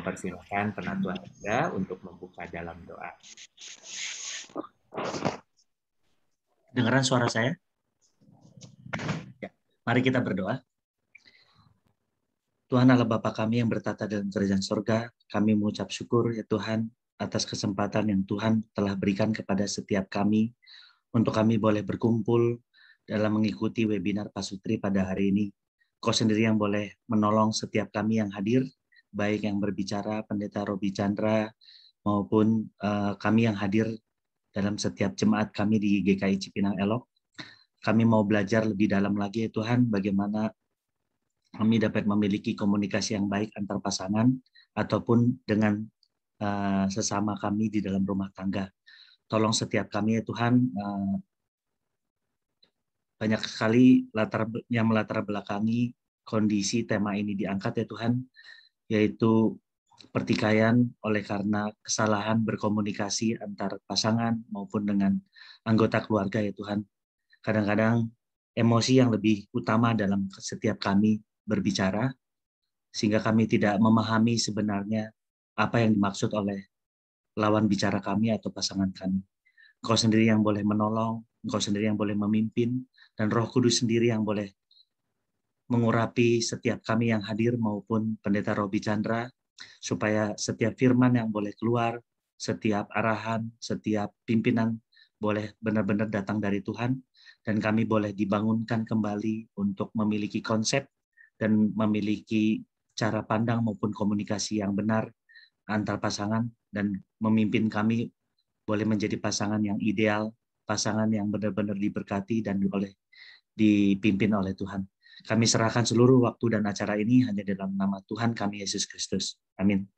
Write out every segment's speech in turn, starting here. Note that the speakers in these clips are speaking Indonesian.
mempersilahkan Penatua Hendra untuk membuka dalam doa. Dengaran suara saya? Ya, mari kita berdoa. Tuhan Allah Bapa kami yang bertata dalam kerajaan sorga, kami mengucap syukur ya Tuhan atas kesempatan yang Tuhan telah berikan kepada setiap kami untuk kami boleh berkumpul dalam mengikuti webinar Pasutri pada hari ini. Kau sendiri yang boleh menolong setiap kami yang hadir, baik yang berbicara Pendeta Robi Chandra maupun kami yang hadir dalam setiap jemaat kami di GKI Cipinang Elok. Kami mau belajar lebih dalam lagi ya Tuhan, bagaimana kami dapat memiliki komunikasi yang baik antar pasangan ataupun dengan sesama kami di dalam rumah tangga. Tolong setiap kami ya Tuhan, banyak sekali yang melatar belakangi kondisi tema ini diangkat ya Tuhan, yaitu pertikaian oleh karena kesalahan berkomunikasi antar pasangan maupun dengan anggota keluarga ya Tuhan. Kadang-kadang emosi yang lebih utama dalam setiap kami berbicara, sehingga kami tidak memahami sebenarnya apa yang dimaksud oleh lawan bicara kami atau pasangan kami. Engkau sendiri yang boleh menolong, Engkau sendiri yang boleh memimpin, dan Roh Kudus sendiri yang boleh mengurapi setiap kami yang hadir maupun Pendeta Robi Chandra, supaya setiap firman yang boleh keluar, setiap arahan, setiap pimpinan boleh benar-benar datang dari Tuhan, dan kami boleh dibangunkan kembali untuk memiliki konsep dan memiliki cara pandang maupun komunikasi yang benar antar pasangan, dan memimpin kami boleh menjadi pasangan yang ideal, pasangan yang benar-benar diberkati dan boleh dipimpin oleh Tuhan. Kami serahkan seluruh waktu dan acara ini hanya dalam nama Tuhan kami Yesus Kristus. Amin.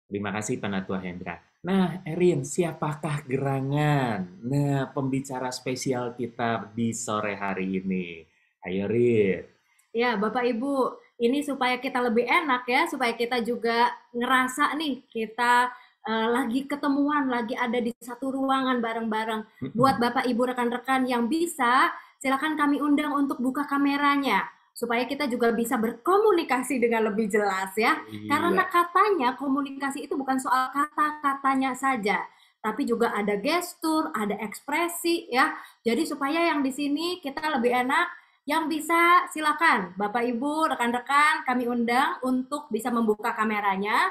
Terima kasih Penatua Hendra. Nah, Erin, siapakah gerangan? Nah, pembicara spesial kita di sore hari ini. Ayo, Rin. Ya, Bapak Ibu, ini supaya kita lebih enak ya, supaya kita juga ngerasa nih, kita lagi ketemuan, lagi ada di satu ruangan bareng-bareng. Buat Bapak Ibu rekan-rekan yang bisa, silakan kami undang untuk buka kameranya, supaya kita juga bisa berkomunikasi dengan lebih jelas ya. Karena katanya komunikasi itu bukan soal kata-katanya saja, tapi juga ada gestur, ada ekspresi ya. Jadi supaya yang di sini kita lebih enak, yang bisa silakan Bapak Ibu, rekan-rekan kami undang untuk bisa membuka kameranya.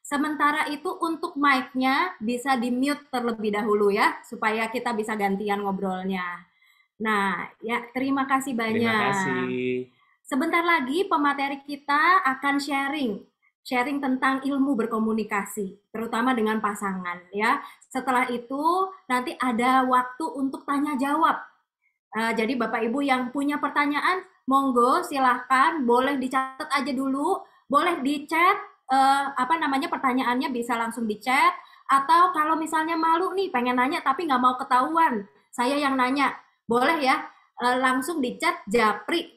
Sementara itu untuk mic-nya bisa di-mute terlebih dahulu ya, supaya kita bisa gantian ngobrolnya. Nah, ya terima kasih banyak. Terima kasih. Sebentar lagi pemateri kita akan sharing tentang ilmu berkomunikasi, terutama dengan pasangan ya. Setelah itu nanti ada waktu untuk tanya jawab. Jadi Bapak Ibu yang punya pertanyaan, monggo silahkan, boleh dicatat aja dulu, boleh di chat, pertanyaannya bisa langsung di chat, atau kalau misalnya malu nih pengen nanya tapi nggak mau ketahuan, saya yang nanya, boleh ya langsung di chat Japri,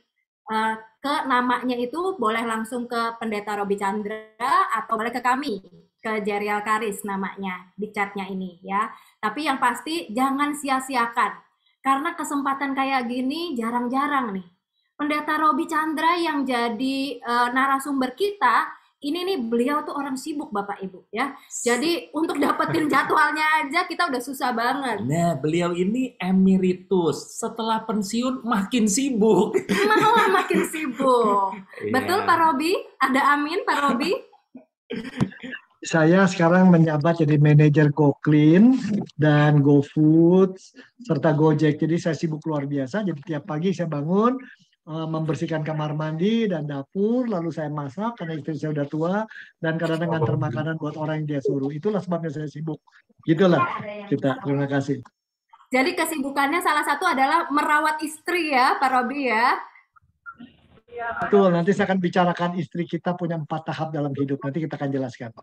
ke namanya itu boleh langsung ke Pendeta Robi Chandra atau boleh ke kami, ke Jerial Karis namanya di chatnya ini ya. Tapi yang pasti jangan sia-siakan, karena kesempatan kayak gini jarang-jarang nih. Pendeta Robi Chandra yang jadi narasumber kita, ini nih beliau tuh orang sibuk Bapak Ibu ya. Jadi untuk dapetin jadwalnya aja kita udah susah banget. Nah, beliau ini emeritus. Setelah pensiun makin sibuk. Malah makin sibuk. Betul Pak Robi? Ada amin Pak Robi? Saya sekarang menjabat jadi manajer GoClean dan GoFood serta Gojek. Jadi saya sibuk luar biasa. Jadi tiap pagi saya bangun, membersihkan kamar mandi dan dapur, lalu saya masak karena istri saya udah tua, dan kadang-kadang nganter makanan buat orang yang dia suruh. Itulah sebabnya saya sibuk. Gitulah kita. Terima kasih. Jadi kesibukannya salah satu adalah merawat istri ya, Pak Robi ya. Betul, nanti saya akan bicarakan istri kita punya 4 tahap dalam hidup. Nanti kita akan jelaskan.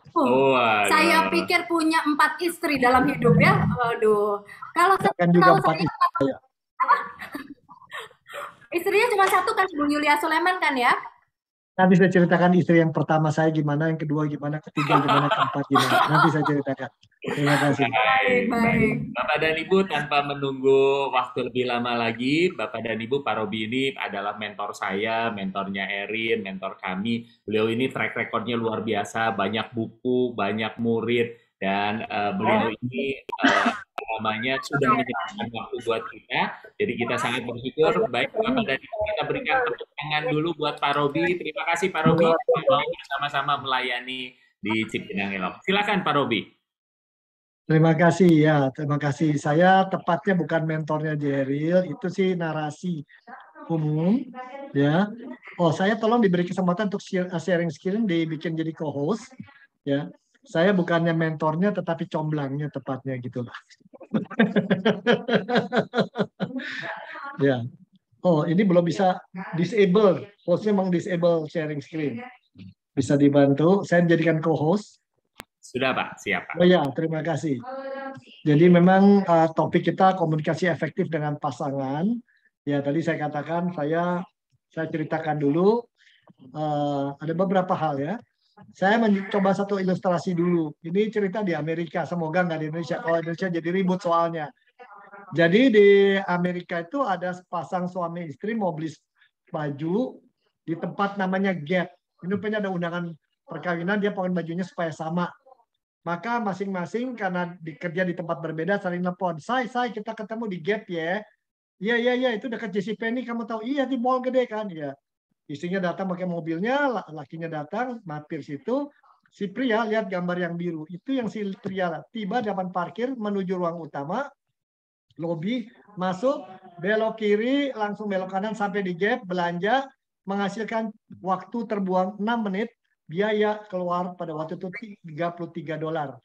Saya pikir punya 4 istri dalam hidup ya. Waduh. Kalau akan juga 4 istri. Istrinya cuma 1 kan, Bu Yulia Sulaiman kan ya? Nanti saya ceritakan istri yang pertama saya gimana, yang kedua gimana, ketiga gimana, keempat gimana. Nanti saya ceritakan. Terima kasih. Baik. Bapak dan Ibu, tanpa menunggu waktu lebih lama lagi, Bapak dan Ibu, Pak Robi ini adalah mentor saya, mentornya Erin, mentor kami. Beliau ini track recordnya luar biasa, banyak buku, banyak murid, dan beliau ini namanya sudah menyediakan waktu buat kita. Jadi kita sangat bersyukur. Baik, Bapak dan Ibu, kita berikan tepuk tangan dulu buat Pak Robi. Terima kasih Pak Robi mau bersama-sama melayani di Cipinang Elok. Silakan Pak Robi. Terima kasih ya, terima kasih. Saya tepatnya bukan mentornya Jeril, itu sih narasi umum ya. Oh, saya tolong diberi kesempatan untuk sharing skill, dibikin jadi co-host ya. Saya bukannya mentornya tetapi comblangnya tepatnya gitulah. Ya. Oh, ini belum bisa disable. Hostnya memang disable sharing screen. Bisa dibantu. Saya jadikan co-host. Sudah Pak, siap Pak. Oh ya, terima kasih. Jadi memang topik kita komunikasi efektif dengan pasangan. Ya, tadi saya katakan saya ceritakan dulu ada beberapa hal ya. Saya mencoba satu ilustrasi dulu. Ini cerita di Amerika, semoga nggak di Indonesia. Kalau Indonesia jadi ribut soalnya. Jadi di Amerika itu ada sepasang suami istri mau beli baju di tempat namanya Gap. Ini punya ada undangan perkawinan, dia pakai bajunya supaya sama. Maka masing-masing karena kerja di tempat berbeda saling telepon. Say, kita ketemu di Gap ya. Iya, itu dekat JCPenney, kamu tahu? Iya, di mall gede kan? Iya. Istrinya datang pakai mobilnya, lakinya datang, mampir situ. Si pria lihat gambar yang biru. Itu yang si pria tiba di depan parkir menuju ruang utama, lobi, masuk, belok kiri, langsung belok kanan sampai di Gap, belanja, menghasilkan waktu terbuang 6 menit, biaya keluar pada waktu itu $33. $3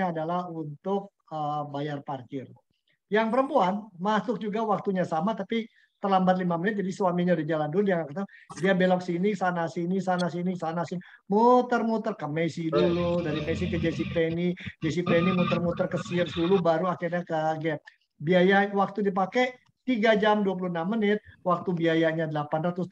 adalah untuk bayar parkir. Yang perempuan masuk juga waktunya sama, tapi terlambat 5 menit, jadi suaminya udah jalan dulu, dia belok sini, sana sini, muter-muter ke Macy dulu, dari Macy ke JCPenney muter-muter ke Sears dulu, baru akhirnya ke Gap. Biaya waktu dipakai 3 jam 26 menit, waktu biayanya $876.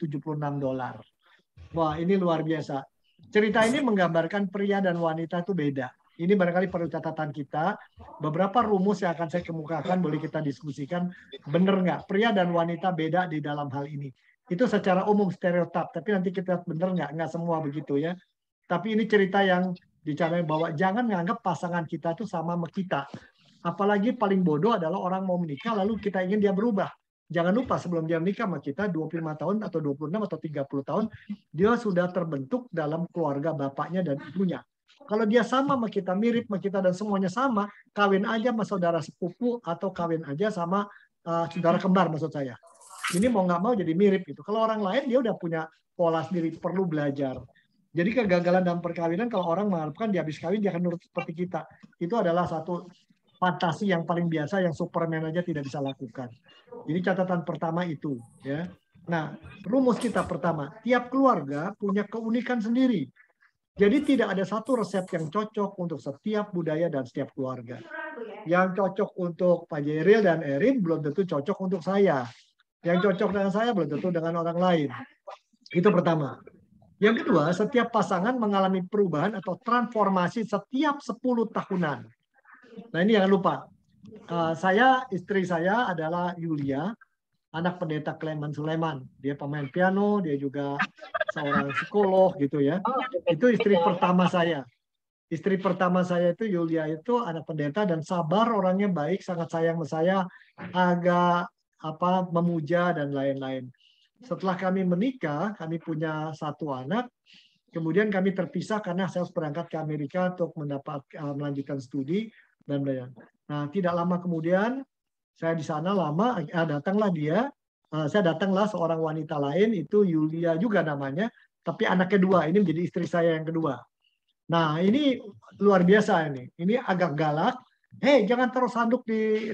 Wah, ini luar biasa. Cerita ini menggambarkan pria dan wanita itu beda. Ini barangkali perlu catatan kita. Beberapa rumus yang akan saya kemukakan, boleh kita diskusikan. Benar nggak? Pria dan wanita beda di dalam hal ini. Itu secara umum stereotip. Tapi nanti kita benar nggak? Nggak semua begitu ya. Tapi ini cerita yang dicarain bahwa jangan menganggap pasangan kita itu sama sama kita. Apalagi paling bodoh adalah orang mau menikah lalu kita ingin dia berubah. Jangan lupa sebelum dia menikah sama kita 25 tahun atau 26 atau 30 tahun, dia sudah terbentuk dalam keluarga bapaknya dan ibunya. Kalau dia sama kita, mirip sama kita dan semuanya sama, kawin aja sama saudara sepupu atau kawin aja sama saudara kembar maksud saya. Ini mau nggak mau jadi mirip gitu. Kalau orang lain dia udah punya pola sendiri, perlu belajar. Jadi kegagalan dalam perkawinan kalau orang mengharapkan dia habis kawin dia akan nurut seperti kita. Itu adalah satu fantasi yang paling biasa yang Superman aja tidak bisa lakukan. Jadi catatan pertama itu ya. Nah, rumus kita pertama, tiap keluarga punya keunikan sendiri. Jadi tidak ada satu resep yang cocok untuk setiap budaya dan setiap keluarga. Yang cocok untuk Pak Jeril dan Erin belum tentu cocok untuk saya. Yang cocok dengan saya belum tentu dengan orang lain. Itu pertama. Yang kedua, setiap pasangan mengalami perubahan atau transformasi setiap 10 tahunan. Nah ini jangan lupa, istri saya adalah Yulia, anak pendeta Clement Suleman. Dia pemain piano, dia juga seorang psikolog gitu ya. Itu istri pertama saya. Istri pertama saya itu Yulia itu anak pendeta dan sabar, orangnya baik, sangat sayang sama saya, agak memuja dan lain-lain. Setelah kami menikah, kami punya 1 anak. Kemudian kami terpisah karena saya harus berangkat ke Amerika untuk melanjutkan studi dan belajar. Nah, tidak lama kemudian saya di sana lama, datanglah dia. Saya datanglah seorang wanita lain, itu Yulia juga namanya, tapi anak kedua, ini menjadi istri saya yang kedua. Nah, ini luar biasa ini. Ini agak galak. Hei, jangan taruh handuk di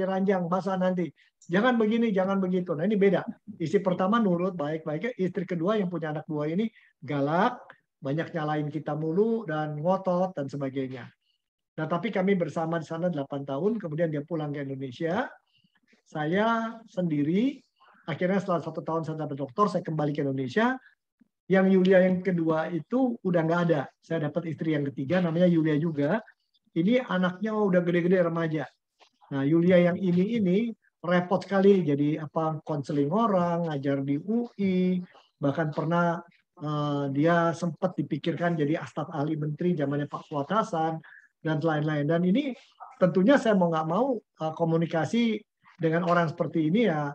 ranjang basah nanti. Jangan begini, jangan begitu. Nah, ini beda. Istri pertama nurut baik-baiknya, istri kedua yang punya anak 2 ini galak, banyak nyalain kita mulu dan ngotot dan sebagainya. Nah, tapi kami bersama di sana 8 tahun, kemudian dia pulang ke Indonesia. Saya sendiri, akhirnya setelah 1 tahun saya dapat doktor, saya kembali ke Indonesia. Yang Yulia yang kedua itu udah nggak ada. Saya dapat istri yang ketiga, namanya Yulia juga. Ini anaknya udah gede-gede remaja. Nah, Yulia yang ini repot sekali. Jadi apa konseling orang, ngajar di UI, bahkan pernah dia sempat dipikirkan jadi staf ahli menteri zamannya Pak Fuad Hasan dan lain-lain. Dan ini tentunya saya mau nggak mau komunikasi dengan orang seperti ini ya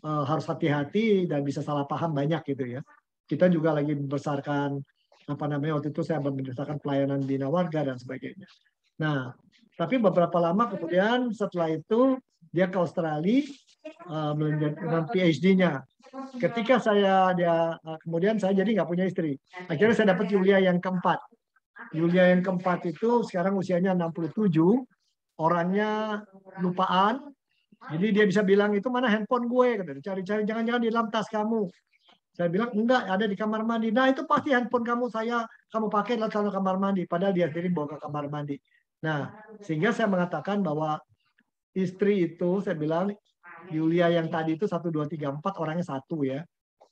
harus hati-hati dan bisa salah paham banyak gitu ya. Kita juga lagi membesarkan apa namanya waktu itu saya membesarkan pelayanan bina warga dan sebagainya. Nah, tapi beberapa lama kemudian setelah itu dia ke Australia melanjutkan PhD-nya. Ketika kemudian saya jadi nggak punya istri. Akhirnya saya dapat Yulia yang keempat. Yulia yang keempat itu sekarang usianya 67, orangnya lupaan. Jadi dia bisa bilang itu mana handphone gue, cari-cari jangan-jangan di dalam tas kamu. Saya bilang enggak, ada di kamar mandi. Nah itu pasti handphone kamu kamu pakai lalu kamar mandi. Padahal dia sendiri bawa ke kamar mandi. Nah sehingga saya mengatakan bahwa istri itu saya bilang Yulia yang tadi itu 1, 2, 3, 4 orangnya satu ya.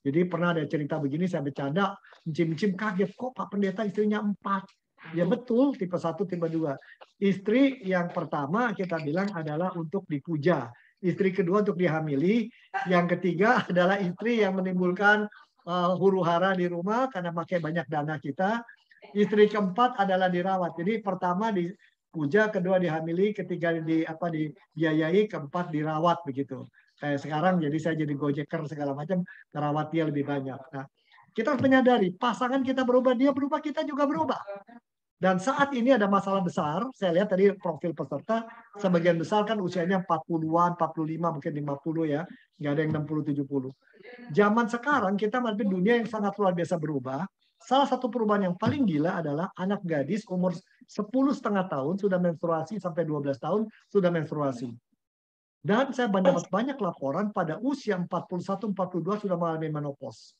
Jadi pernah ada cerita begini saya bercanda, mencim-cim kaget kok Pak Pendeta istrinya 4. Ya betul, tipe 1, tipe 2. Istri yang pertama kita bilang adalah untuk dipuja. Istri kedua untuk dihamili. Yang ketiga adalah istri yang menimbulkan huru-hara di rumah karena pakai banyak dana kita. Istri keempat adalah dirawat. Jadi pertama dipuja, kedua dihamili, ketiga dibiayai, keempat dirawat begitu. Kayak sekarang jadi saya jadi gojeker segala macam, merawat dia lebih banyak. Nah, kita harus menyadari pasangan kita berubah, dia berubah, kita juga berubah. Dan saat ini ada masalah besar, saya lihat tadi profil peserta, sebagian besar kan usianya 40-an, 45, mungkin 50 ya, nggak ada yang 60-70. Zaman sekarang kita menghadapi dunia yang sangat luar biasa berubah. Salah satu perubahan yang paling gila adalah anak gadis umur 10,5 tahun sudah menstruasi sampai 12 tahun sudah menstruasi. Dan saya dapat banyak laporan pada usia 41-42 sudah mengalami menopause.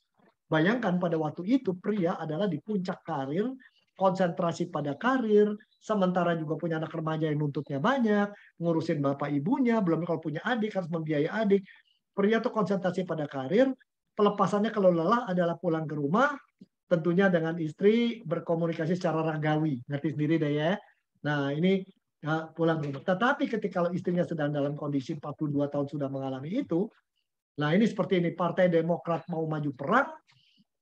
Bayangkan pada waktu itu pria adalah di puncak karir, konsentrasi pada karir, sementara juga punya anak remaja yang nuntutnya banyak, ngurusin bapak ibunya, belum kalau punya adik harus membiayai adik. Pria tuh konsentrasi pada karir, pelepasannya kalau lelah adalah pulang ke rumah, tentunya dengan istri berkomunikasi secara ragawi, ngerti sendiri deh ya. Nah ini pulang ke rumah. Tetapi ketika istrinya sedang dalam kondisi 42 tahun sudah mengalami itu, nah ini seperti ini, Partai Demokrat mau maju perang,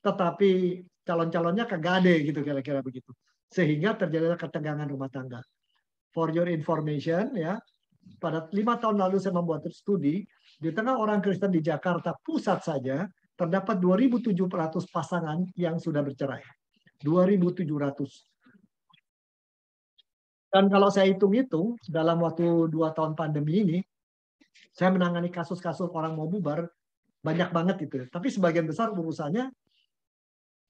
tetapi calon-calonnya kagak ada gitu kira-kira begitu. Sehingga terjadi ketegangan rumah tangga. For your information ya, pada 5 tahun lalu saya membuat studi, di tengah orang Kristen di Jakarta pusat saja, terdapat 2.700 pasangan yang sudah bercerai. 2.700. Dan kalau saya hitung-hitung, dalam waktu 2 tahun pandemi ini, saya menangani kasus-kasus orang mau bubar, banyak banget itu. Tapi sebagian besar urusannya,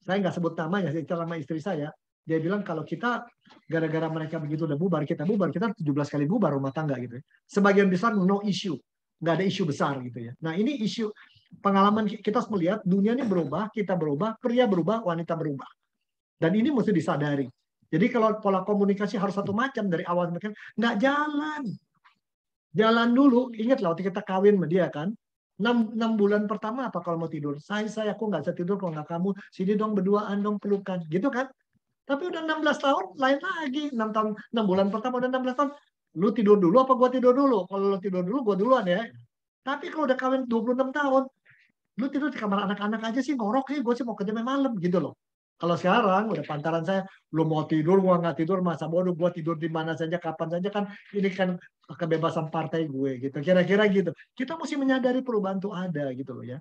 saya nggak sebut namanya, saya sama istri saya, dia bilang kalau kita gara-gara mereka begitu udah bubar, kita 17 kali bubar rumah tangga gitu. Sebagian besar no issue, nggak ada isu besar gitu ya. Nah ini isu pengalaman kita harus melihat dunia ini berubah, kita berubah, pria berubah, wanita berubah. Dan ini mesti disadari. Jadi kalau pola komunikasi harus satu macam dari awal sampai nggak jalan. Jalan dulu, ingat lah waktu kita kawin sama dia kan, 6 bulan pertama apa kalau mau tidur? Saya aku nggak bisa tidur kalau nggak kamu. Sini dong berduaan dong pelukan, gitu kan? Tapi udah 16 tahun lain lagi. 6 bulan pertama udah 16 tahun. Lu tidur dulu apa gua tidur dulu? Kalau lu tidur dulu gua duluan ya. Tapi kalau udah kawin 26 tahun, lu tidur di kamar anak-anak aja sih ngorok ya, gue sih mau kerja malam gitu loh. Kalau sekarang udah pantaran saya, lu mau tidur, gua nggak tidur, masa bodoh, gua tidur di mana saja, kapan saja kan, ini kan kebebasan partai gue gitu. Kira-kira gitu. Kita mesti menyadari perubahan tuh ada gitu loh ya.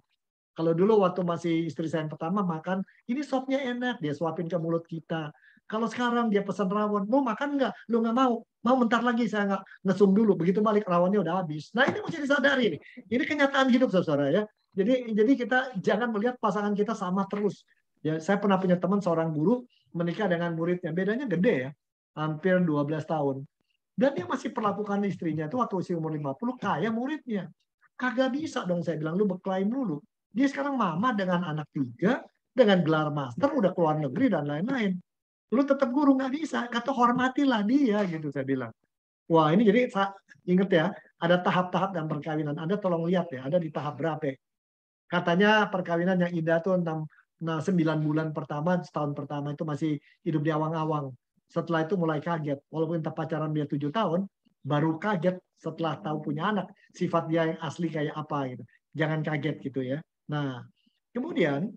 Kalau dulu waktu masih istri saya yang pertama makan, ini sopnya enak, dia suapin ke mulut kita. Kalau sekarang dia pesan rawon, mau makan nggak? Lu nggak mau? Mau bentar lagi saya nggak ngesum dulu. Begitu balik rawonnya udah habis. Nah ini mesti disadari nih. Ini kenyataan hidup saudara ya. Jadi kita jangan melihat pasangan kita sama terus. Ya, saya pernah punya teman seorang guru menikah dengan muridnya. Bedanya gede ya. Hampir 12 tahun. Dan dia masih perlakukan istrinya itu waktu usia umur 50 kayak muridnya. Kagak bisa dong saya bilang, lu berklaim dulu. Dia sekarang mama dengan anak 3, dengan gelar master, udah keluar negeri dan lain-lain. Lu tetap guru nggak bisa, kata hormatilah dia gitu saya bilang. Wah ini jadi inget ya, ada tahap-tahap dan perkawinan. Anda tolong lihat ya, ada di tahap berapa? Katanya perkawinan yang indah tuh Nah, 9 bulan pertama, setahun pertama itu masih hidup di awang-awang. Setelah itu mulai kaget. Walaupun kita pacaran dia 7 tahun, baru kaget setelah tahu punya anak. Sifat dia yang asli kayak apa gitu. Jangan kaget gitu ya. Nah, kemudian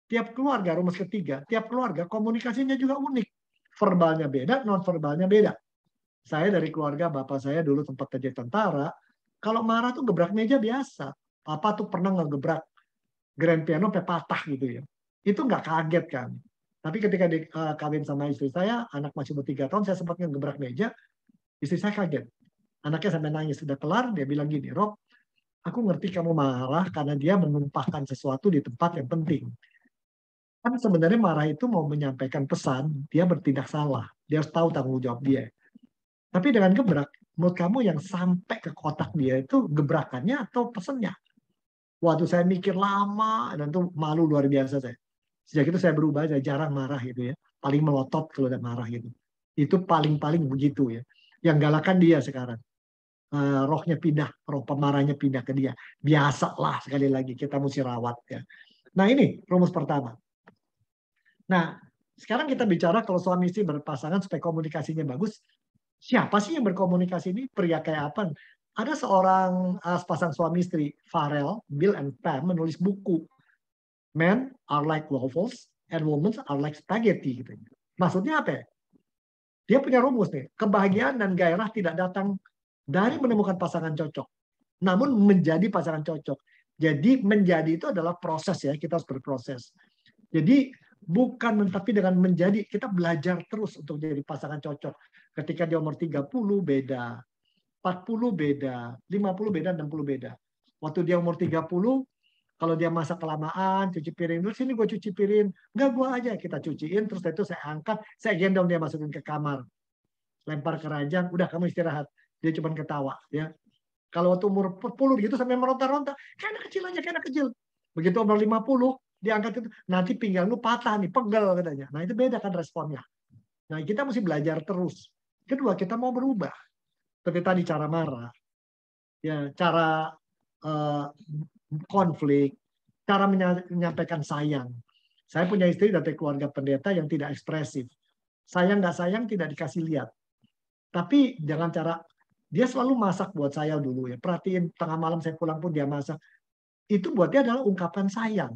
tiap keluarga, rumus ketiga, tiap keluarga komunikasinya juga unik. Verbalnya beda, non-verbalnya beda. Saya dari keluarga, bapak saya dulu tempat kerja tentara, kalau marah tuh gebrak meja biasa. Papa tuh pernah ngegebrak grand piano sampai patah gitu ya. Itu nggak kaget kan. Tapi ketika kawin sama istri saya, anak masih umur 3 tahun, saya sempat ngegebrak meja, istri saya kaget. Anaknya sampai nangis. Sudah kelar, dia bilang gini, Rob, aku ngerti kamu marah karena dia menumpahkan sesuatu di tempat yang penting. Kan sebenarnya marah itu mau menyampaikan pesan, dia bertindak salah. Dia harus tahu tanggung jawab dia. Tapi dengan gebrak, menurut kamu yang sampai ke kotak dia itu gebrakannya atau pesannya? Waktu saya mikir lama dan tuh malu luar biasa saya. Sejak itu saya berubah, saya jarang marah gitu ya. Paling melotot kalau udah marah gitu. Itu paling-paling begitu ya. Yang galakan dia sekarang. Rohnya pindah, roh pemarahnya pindah ke dia. Biasalah sekali lagi, kita mesti rawat ya. Nah ini rumus pertama. Nah sekarang kita bicara kalau suami istri berpasangan supaya komunikasinya bagus. Siapa sih yang berkomunikasi ini? Pria kayak apa? Ada seorang sepasang suami istri, Farrell, Bill and Pam, menulis buku. Men are like waffles and women are like spaghetti. Gitu. Maksudnya apa ya? Dia punya rumus nih. Kebahagiaan dan gairah tidak datang dari menemukan pasangan cocok. Namun menjadi pasangan cocok. Jadi menjadi itu adalah proses ya. Kita harus berproses. Jadi bukan tapi dengan menjadi. Kita belajar terus untuk jadi pasangan cocok. Ketika dia umur 30 beda. 40 beda, 50 beda, 60 beda. Waktu dia umur 30, kalau dia masak kelamaan, cuci piring dulu, sini gue cuci piring. Enggak, gue aja. Kita cuciin, terus itu saya angkat, saya gendong dia masukin ke kamar. Lempar ke ranjang, udah kamu istirahat. Dia cuma ketawa. Ya. Kalau waktu umur 40 gitu sampai meronta-ronta, kayak anak kecil aja, kayak anak kecil. Begitu umur 50, diangkat itu, nanti pinggang lu patah nih, pegel katanya. Nah itu beda kan responnya. Nah kita mesti belajar terus. Kedua, kita mau berubah. Seperti tadi cara marah, ya cara konflik, cara menyampaikan sayang. Saya punya istri dari keluarga pendeta yang tidak ekspresif. Sayang nggak sayang tidak dikasih lihat. Tapi dengan cara dia selalu masak buat saya dulu ya. Perhatiin tengah malam saya pulang pun dia masak. Itu buat dia adalah ungkapan sayang.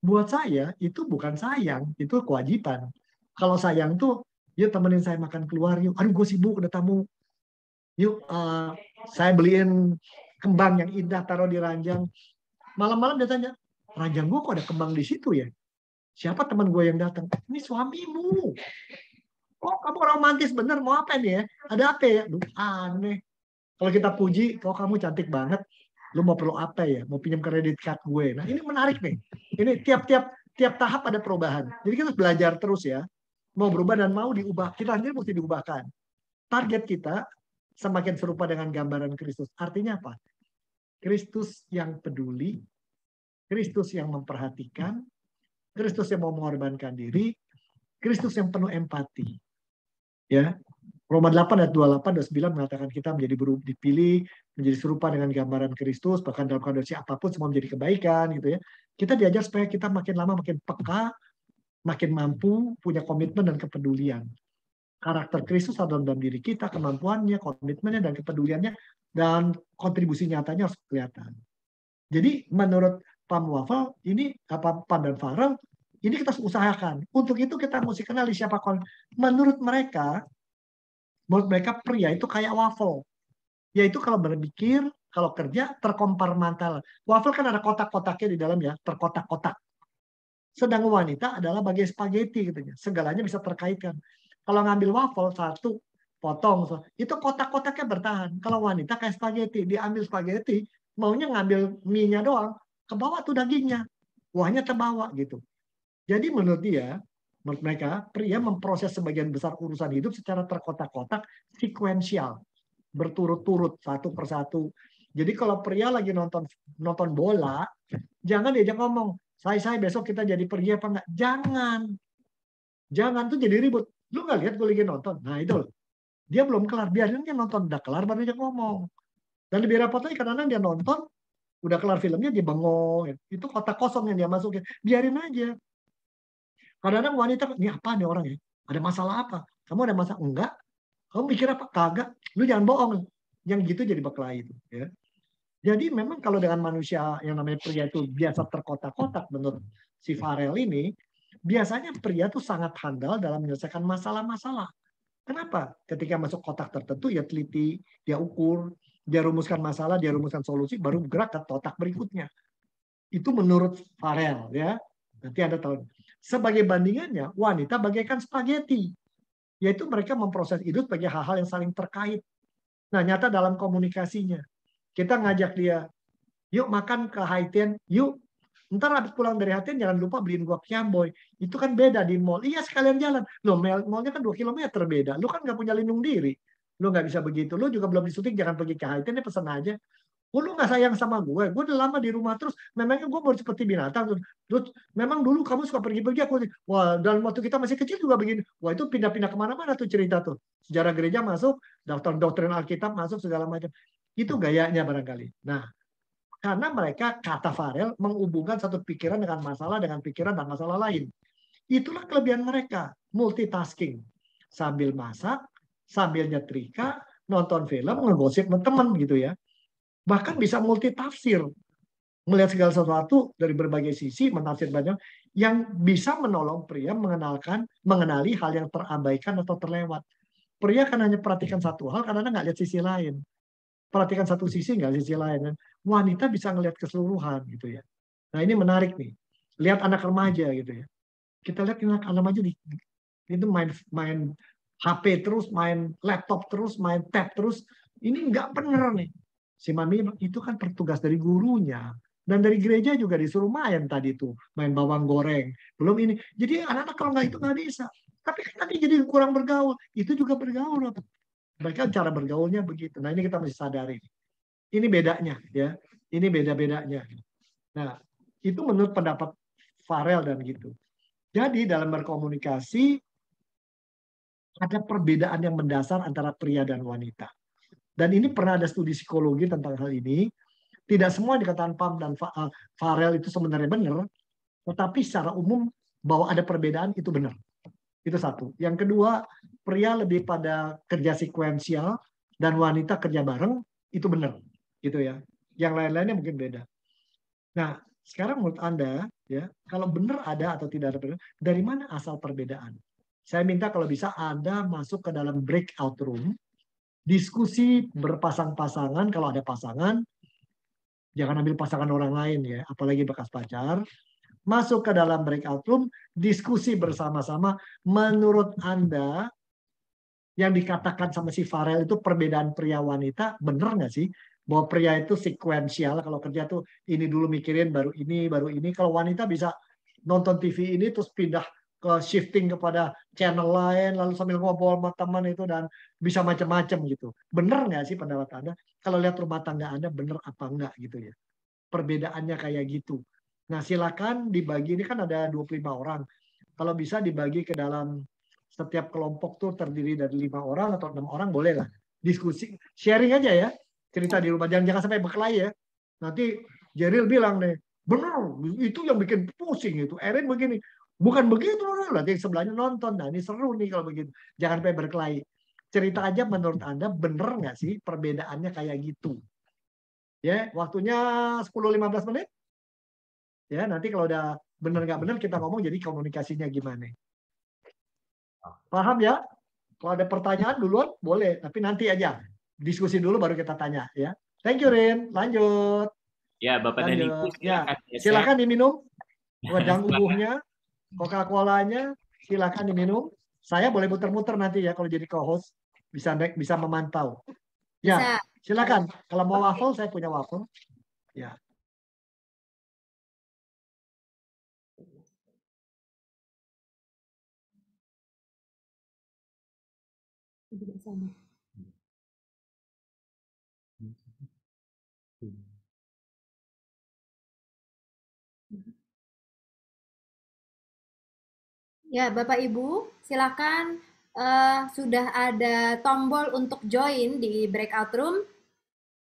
Buat saya itu bukan sayang, itu kewajiban. Kalau sayang tuh, yuk temenin saya makan keluar yuk. Aduh gue sibuk udah tamu. Yuk, saya beliin kembang yang indah, taruh di ranjang. Malam-malam dia tanya, ranjang gue kok ada kembang di situ ya? Siapa teman gue yang datang? Ini suamimu. Oh, kamu romantis bener, mau apa nih ya? Ada apa ya? Duh, aneh. Kalau kita puji, kok kamu cantik banget. Lu mau perlu apa ya? Mau pinjam kredit card gue. Nah, ini menarik nih. Ini tiap tahap ada perubahan. Jadi kita belajar terus ya. Mau berubah dan mau diubah. Kita sendiri mesti diubahkan. Target kita semakin serupa dengan gambaran Kristus. Artinya apa? Kristus yang peduli, Kristus yang memperhatikan, Kristus yang mau mengorbankan diri, Kristus yang penuh empati. Ya, Roma 8 ayat 28 29 mengatakan kita menjadi dipilih, menjadi serupa dengan gambaran Kristus, bahkan dalam kondisi apapun semua menjadi kebaikan gitu ya. Kita diajar supaya kita makin lama makin peka, makin mampu, punya komitmen dan kepedulian. Karakter Kristus ada dalam diri kita, kemampuannya, komitmennya, dan kepeduliannya, dan kontribusi nyatanya harus kelihatan. Jadi menurut Pam Wafel, ini Pam dan Farrell, ini kita usahakan. Untuk itu kita mesti kenali siapa. Menurut mereka pria itu kayak waffle. Yaitu kalau berpikir, kalau kerja terkompartmental. Waffle kan ada kotak-kotaknya di dalam ya, terkotak-kotak. Sedang wanita adalah bagai spaghetti gitu ya. Segalanya bisa terkaitkan. Kalau ngambil waffle satu potong, itu kotak-kotaknya bertahan. Kalau wanita kayak spaghetti, diambil spaghetti, maunya ngambil mie-nya doang, ke bawah tuh dagingnya, kuahnya terbawa gitu. Jadi menurut mereka, pria memproses sebagian besar urusan hidup secara terkotak-kotak, sekuensial, berturut-turut satu persatu. Jadi kalau pria lagi nonton bola, jangan diajak ngomong, saya besok kita jadi pergi apa enggak? Jangan tuh jadi ribut. Lu nggak lihat gue lagi nonton? Nah itu loh. Dia belum kelar. Biarin dia nonton. Udah kelar baru dia ngomong. Dan lebih repot lagi kadang-kadang dia nonton. Udah kelar filmnya dia bengong. Itu kotak kosong yang dia masukin. Biarin aja. Kadang-kadang wanita, ini apa nih orang ya? Ada masalah apa? Kamu ada masalah? Enggak. Kamu mikir apa? Kagak. Lu jangan bohong. Yang gitu jadi berkelahi itu. Ya. Jadi memang kalau dengan manusia yang namanya pria itu biasa terkotak-kotak menurut si Farel ini, biasanya pria itu sangat handal dalam menyelesaikan masalah-masalah. Kenapa? Ketika masuk kotak tertentu, ya teliti, dia ukur, dia rumuskan masalah, dia rumuskan solusi, baru bergerak ke kotak berikutnya. Itu menurut Farel, ya. Nanti Anda tahu. Sebagai bandingannya, wanita bagaikan spaghetti, yaitu mereka memproses itu sebagai hal-hal yang saling terkait. Nah, nyata dalam komunikasinya, kita ngajak dia, yuk makan ke Haitian, yuk. Ntar habis pulang dari Haitian jangan lupa beliin gua Kiamboy. Itu kan beda di mall. Iya sekalian jalan. Loh, mallnya kan 2 kilometer beda. Lu kan nggak punya lindung diri. Lu nggak bisa begitu. Lu juga belum disuntik, jangan pergi ke Haitian, ya pesan aja. Oh, lu nggak sayang sama gue udah lama di rumah terus. Memangnya gue mau seperti binatang. Terus, memang dulu kamu suka pergi-pergi. Wah, dalam waktu kita masih kecil juga begini. Wah, itu pindah-pindah kemana-mana tuh cerita tuh. Sejarah gereja masuk, daftar doktrin Alkitab masuk, segala macam. Itu gayanya barangkali. Nah, karena mereka, kata Farel, menghubungkan satu pikiran dengan pikiran dan masalah lain. Itulah kelebihan mereka, multitasking. Sambil masak, sambil nyetrika, nonton film, ngegosip sama teman gitu ya. Bahkan bisa multitafsir. Melihat segala sesuatu dari berbagai sisi, menafsir banyak, yang bisa menolong pria mengenali hal yang terabaikan atau terlewat. Pria kan hanya perhatikan satu hal karena nggak lihat sisi lain. Perhatikan satu sisi nggak sisi lain. Wanita bisa ngelihat keseluruhan gitu ya. Nah ini menarik nih. Lihat anak remaja gitu ya. Kita lihat anak remaja itu main HP terus, main laptop terus, main tab terus. Ini nggak bener nih. Si mami itu kan petugas dari gurunya. Dan dari gereja juga disuruh main tadi tuh. Main bawang goreng. Belum ini. Jadi anak-anak kalau nggak itu nggak bisa. Tapi kan nanti jadi kurang bergaul. Itu juga bergaul. Mereka cara bergaulnya begitu. Nah ini kita mesti sadari. Ini bedanya ya. Ini beda-bedanya. Nah itu menurut pendapat Farel dan gitu. Jadi dalam berkomunikasi ada perbedaan yang mendasar antara pria dan wanita. Dan ini pernah ada studi psikologi tentang hal ini. Tidak semua dikatakan Pam dan Farel itu sebenarnya benar. Tetapi secara umum bahwa ada perbedaan itu benar. Itu satu. Yang kedua, pria lebih pada kerja sekuensial dan wanita kerja bareng, itu benar. Gitu ya. Yang lain-lainnya mungkin beda. Nah, sekarang menurut Anda, ya, kalau benar ada atau tidak ada perbedaan, dari mana asal perbedaan? Saya minta kalau bisa Anda masuk ke dalam breakout room, diskusi berpasang-pasangan, kalau ada pasangan, jangan ambil pasangan orang lain ya, apalagi bekas pacar. Masuk ke dalam breakout room, diskusi bersama-sama. Menurut Anda, yang dikatakan sama si Farel itu perbedaan pria wanita, benar nggak sih? Bahwa pria itu sekuensial, kalau kerja tuh ini dulu mikirin, baru ini, baru ini. Kalau wanita bisa nonton TV ini, terus pindah ke shifting kepada channel lain, lalu sambil ngobrol sama teman itu, dan bisa macam-macam gitu. Benar nggak sih pendapat Anda? Kalau lihat rumah tangga Anda, benar apa enggak gitu ya? Perbedaannya kayak gitu. Nah, silakan dibagi, ini kan ada 25 orang. Kalau bisa dibagi ke dalam setiap kelompok tuh terdiri dari 5 orang atau 6 orang, boleh lah. Diskusi, sharing aja ya. Cerita di rumah, jangan sampai berkelahi ya. Nanti Jeril bilang nih, bener, itu yang bikin pusing itu. Erin begini, bukan begitu, nanti sebelahnya nonton. Nah, ini seru nih kalau begitu. Jangan sampai berkelahi. Cerita aja menurut Anda, bener nggak sih perbedaannya kayak gitu? Ya, waktunya 10-15 menit. Ya, nanti kalau udah bener nggak bener kita ngomong jadi komunikasinya gimana. Paham ya? Kalau ada pertanyaan duluan boleh, tapi nanti aja diskusi dulu baru kita tanya ya. Thank you Rin, lanjut. Ya, Bapak dan Ibu silakan. Ya, silakan diminum. Wedang ubuhnya, Coca-Colanya, silakan diminum. Saya boleh muter-muter nanti ya kalau jadi co-host, bisa memantau. Ya, silakan. Kalau mau waffle saya punya waffle. Ya. Ya, Bapak Ibu, silakan sudah ada tombol untuk join di breakout room.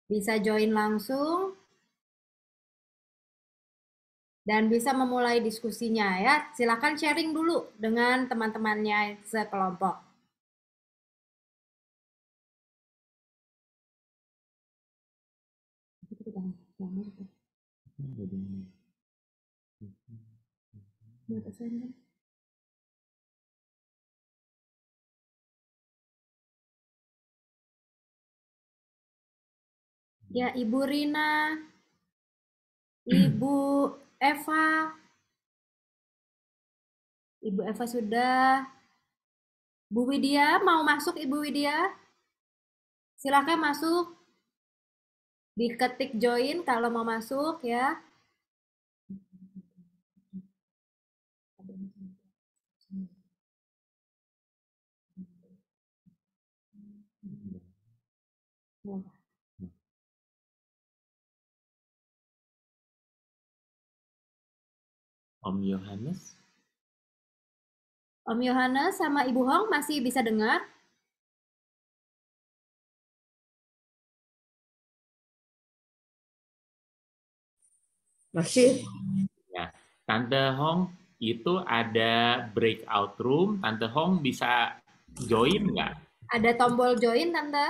Bisa join langsung. dan bisa memulai diskusinya ya. Silakan sharing dulu dengan teman-temannya sekelompok. Ya, Ibu Rina, Ibu Eva. Ibu Eva sudah. Bu Widya, mau masuk Ibu Widya? Silakan masuk. Diketik join kalau mau masuk ya. Om Yohanes. Om Yohanes sama Ibu Hong masih bisa dengar? Masih. Ya, Tante Hong itu ada breakout room. Tante Hong bisa join nggak? Ada tombol join, Tante?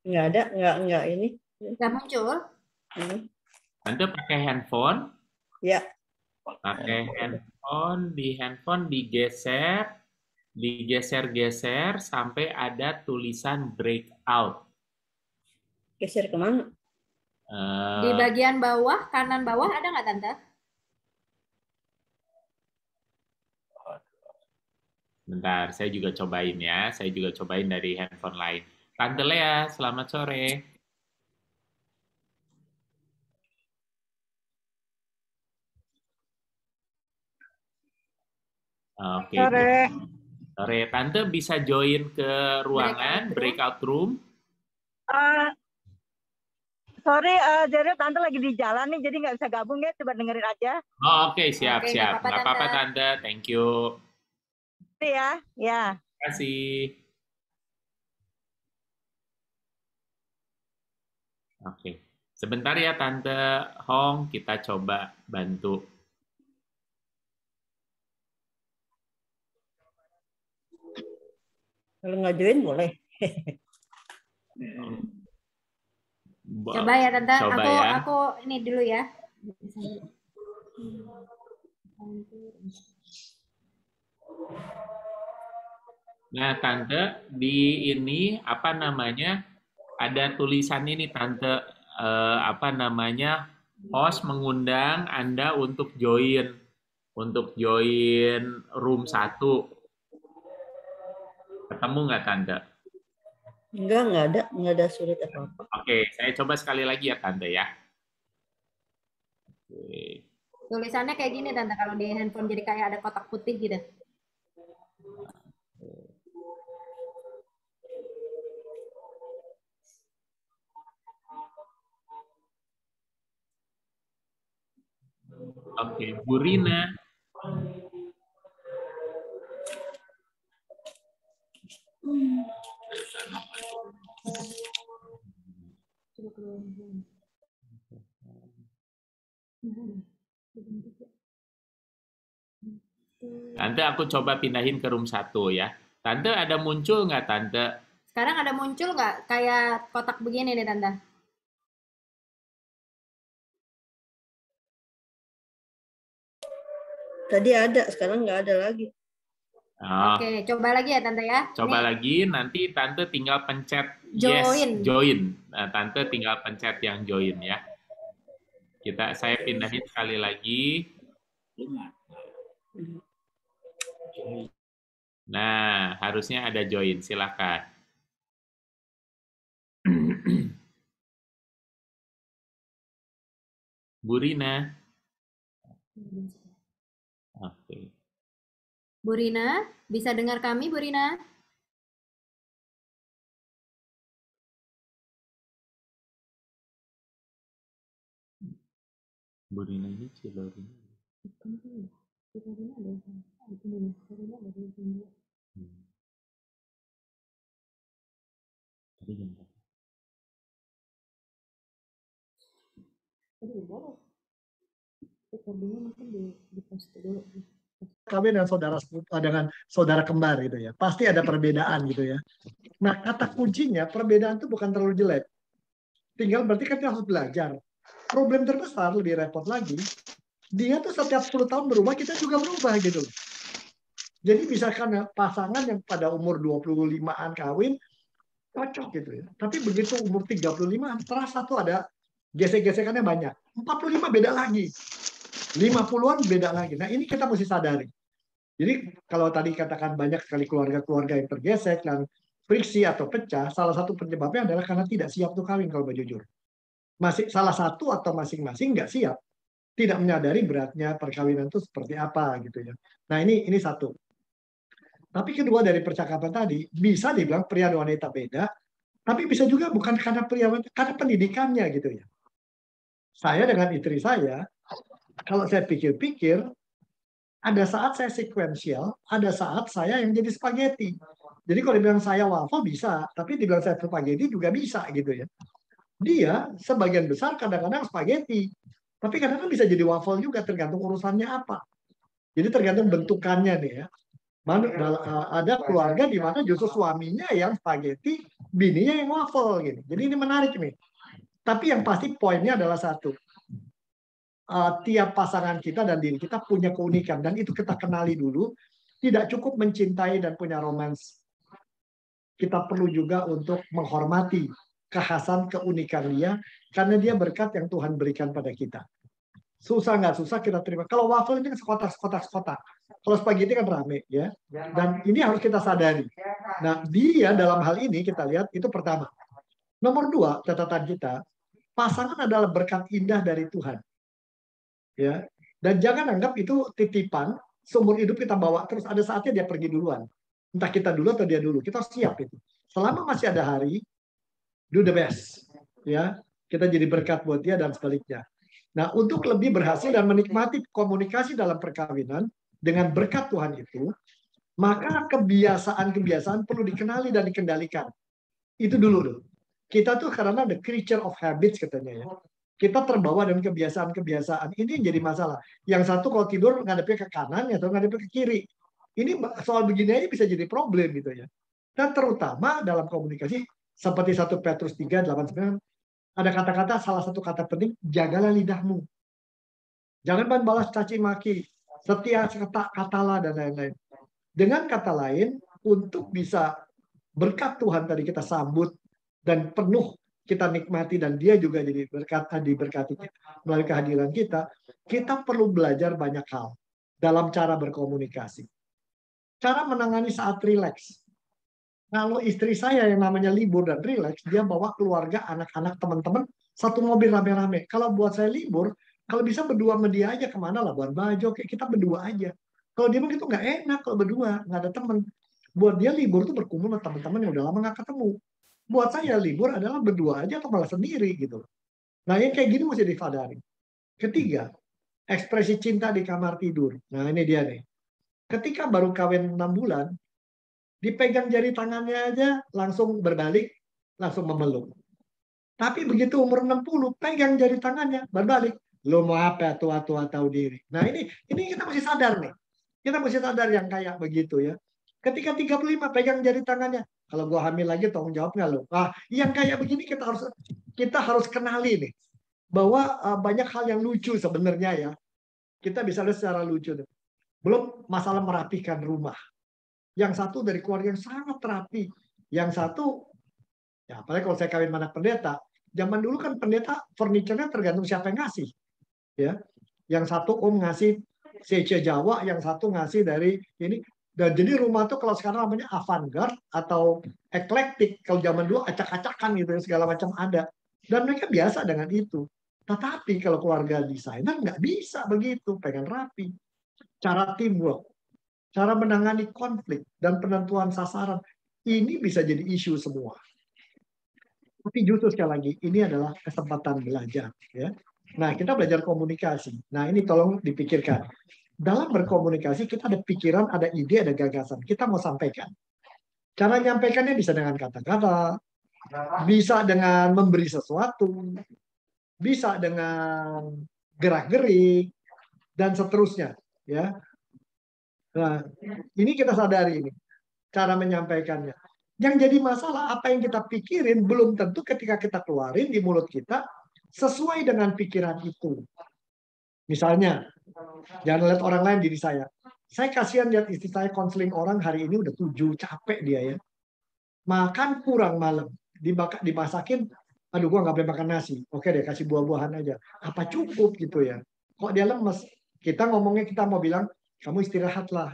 Nggak ada, nggak ini. Nggak muncul? Tante pakai handphone? Ya. Pakai handphone, di handphone digeser-geser sampai ada tulisan breakout. Geser kemana? Di bagian bawah, kanan bawah ada nggak, Tante? Bentar, saya juga cobain ya. Saya juga cobain dari handphone lain. Tante Lea, selamat sore. Oke. Sore. Sore. Tante bisa join ke ruangan breakout room? Sorry, jadi Tante lagi di jalan nih, jadi nggak bisa gabung ya. Coba dengerin aja. Oh, oke, siap, Oke, siap. nggak apa-apa, Tante. Thank you. Ya, ya. Terima kasih. Oke. Sebentar ya Tante Hong, kita coba bantu. Kalau nggak join boleh. Coba ya, Tante. Coba ya. Aku ini dulu ya. Nah, Tante, di ini apa namanya? Ada tulisan ini Tante apa namanya? Host mengundang Anda untuk join room 1. Ketemu nggak Tante? Nggak ada sulit apa-apa. Oke, saya coba sekali lagi ya Tante ya. Oke. Tulisannya kayak gini, Tante, kalau di handphone jadi kayak ada kotak putih gitu. Oke, Bu Rina. Tante, aku coba pindahin ke room 1 ya. Tante, ada muncul nggak Tante? Sekarang ada muncul nggak kayak kotak begini nih, Tante? Tadi ada, sekarang nggak ada lagi. Oh, Oke, coba lagi ya, Tante ya. coba Nih. lagi, nanti Tante tinggal pencet Join. yes, join. Nah, Tante tinggal pencet yang join ya. Saya pindahin sekali lagi. Nah, harusnya ada join. Silakan. Bu Rina. Oke. Bu Rina, bisa dengar kami, Bu Rina? Bu Rina ini Cilorina. Tadi jam berapa? Kawin dengan saudara kembar gitu ya, pasti ada perbedaan gitu ya. Nah, kata kuncinya perbedaan itu bukan terlalu jelek. Tinggal berarti kan kita harus belajar. Problem terbesar lebih repot lagi, dia tuh setiap 10 tahun berubah, kita juga berubah gitu. Jadi misalkan pasangan yang pada umur 25-an kawin, cocok gitu ya. Tapi begitu umur 35-an, terasa tuh ada gesek-gesekannya banyak. 45 beda lagi. 50-an beda lagi. Nah, ini kita mesti sadari. Jadi kalau tadi katakan banyak sekali keluarga-keluarga yang tergesek dan friksi atau pecah, salah satu penyebabnya adalah karena tidak siap untuk kawin kalau jujur. Masih salah satu atau masing-masing nggak siap, tidak menyadari beratnya perkawinan itu seperti apa gitu ya. Nah ini satu. Tapi kedua dari percakapan tadi bisa dibilang pria dan wanita beda, tapi bisa juga bukan karena pria wanita, karena pendidikannya gitu ya. Saya dengan istri saya, kalau saya pikir-pikir, ada saat saya sekuensial, ada saat saya yang jadi spaghetti. Jadi kalau dibilang saya waffle bisa, tapi dibilang saya spaghetti juga bisa gitu ya. Dia sebagian besar kadang-kadang spaghetti, tapi kadang-kadang bisa jadi waffle juga tergantung urusannya apa. Jadi tergantung bentukannya nih ya. Ada keluarga di mana justru suaminya yang spaghetti, bininya yang waffle gitu. Jadi ini menarik nih. Tapi yang pasti poinnya adalah satu. Tiap pasangan kita dan diri kita punya keunikan dan itu kita kenali dulu. Tidak cukup mencintai dan punya romans. Kita perlu juga untuk menghormati kekhasan keunikan dia karena dia berkat yang Tuhan berikan pada kita. Susah nggak susah kita terima. Kalau waffle ini kan sekotak. Kalau spaghetti kan rame ya. Dan ini harus kita sadari. Nah, dia dalam hal ini kita lihat itu pertama. Nomor 2 catatan kita, pasangan adalah berkat indah dari Tuhan. Ya, dan jangan anggap itu titipan seumur hidup kita bawa terus, ada saatnya dia pergi duluan, entah kita dulu atau dia dulu, kita siap itu selama masih ada hari, do the best ya, kita jadi berkat buat dia dan sebaliknya. Nah, untuk lebih berhasil dan menikmati komunikasi dalam perkawinan dengan berkat Tuhan itu, maka kebiasaan-kebiasaan perlu dikenali dan dikendalikan. Itu dulu. Kita tuh karena the creature of habits katanya ya. Kita terbawa dengan kebiasaan-kebiasaan. Ini yang jadi masalah. Yang satu kalau tidur ngadepnya ke kanan, atau ngadepnya ke kiri. Ini soal begini aja bisa jadi problem gitu ya. Dan terutama dalam komunikasi, seperti 1 Petrus 3:8-9, ada kata-kata, salah satu kata penting, jagalah lidahmu. Jangan balas caci maki, setia katalah dan lain-lain. Dengan kata lain, untuk bisa berkat Tuhan tadi kita sambut dan penuh kita nikmati dan dia juga jadi diberkati melalui kehadiran kita, kita perlu belajar banyak hal dalam cara berkomunikasi. Cara menangani saat rileks. Kalau istri saya yang namanya libur dan rileks, dia bawa keluarga, anak-anak, teman-teman, satu mobil rame-rame. Kalau buat saya libur, kalau bisa berdua sama dia aja kemana lah, buat Bajo, kayak kita berdua aja. Kalau dia begitu nggak enak kalau berdua, nggak ada teman. Buat dia libur tuh berkumpul sama teman-teman yang udah lama nggak ketemu. Buat saya libur adalah berdua aja atau malah sendiri gitu. Nah, yang kayak gini mesti disadari. Ketiga, ekspresi cinta di kamar tidur. Nah, ini dia nih. Ketika baru kawin 6 bulan, dipegang jari tangannya aja langsung berbalik, langsung memeluk. Tapi begitu umur 60, pegang jari tangannya, berbalik. Lo mau apa, tua-tua tahu diri. Nah, ini kita mesti sadar nih. Kita mesti sadar yang kayak begitu ya. Ketika 35 pegang jari tangannya, kalau gua hamil lagi tanggung jawab nggak lo? Ah, yang kayak begini kita harus kenali nih bahwa banyak hal yang lucu sebenarnya ya. Kita bisa lihat secara lucu. Belum masalah merapikan rumah. Yang satu dari keluarga yang sangat rapi, yang satu ya apalagi kalau saya kawin anak pendeta. Zaman dulu kan pendeta furniturnya tergantung siapa yang ngasih. Ya. Yang satu ngasih CC Jawa, yang satu ngasih dari ini. Dan jadi rumah tuh kalau sekarang namanya avant-garde atau eklektik. Kalau zaman dulu acak-acakan gitu, segala macam ada. Dan mereka biasa dengan itu. Tetapi kalau keluarga desainer nggak bisa begitu, pengen rapi. Cara teamwork, cara menangani konflik, dan penentuan sasaran, ini bisa jadi isu semua. Tapi justru sekali lagi, ini adalah kesempatan belajar. Ya. Nah, kita belajar komunikasi. Nah, ini tolong dipikirkan. Dalam berkomunikasi kita ada pikiran, ada ide, ada gagasan. Kita mau sampaikan. Cara nyampaikannya bisa dengan kata-kata, bisa dengan memberi sesuatu, bisa dengan gerak-gerik, dan seterusnya. Ya. Nah, ini kita sadari ini cara menyampaikannya. Yang jadi masalah apa yang kita pikirin belum tentu ketika kita keluarin di mulut kita sesuai dengan pikiran itu. Misalnya, jangan lihat orang lain, diri saya. Saya kasihan lihat istri saya konseling orang hari ini udah 7, capek dia ya. Makan kurang malam, dimasakin, aduh gua nggak boleh makan nasi. Oke deh, kasih buah-buahan aja. Apa cukup gitu ya? Kok dia lemes? Kita ngomongnya, kita mau bilang, kamu istirahatlah.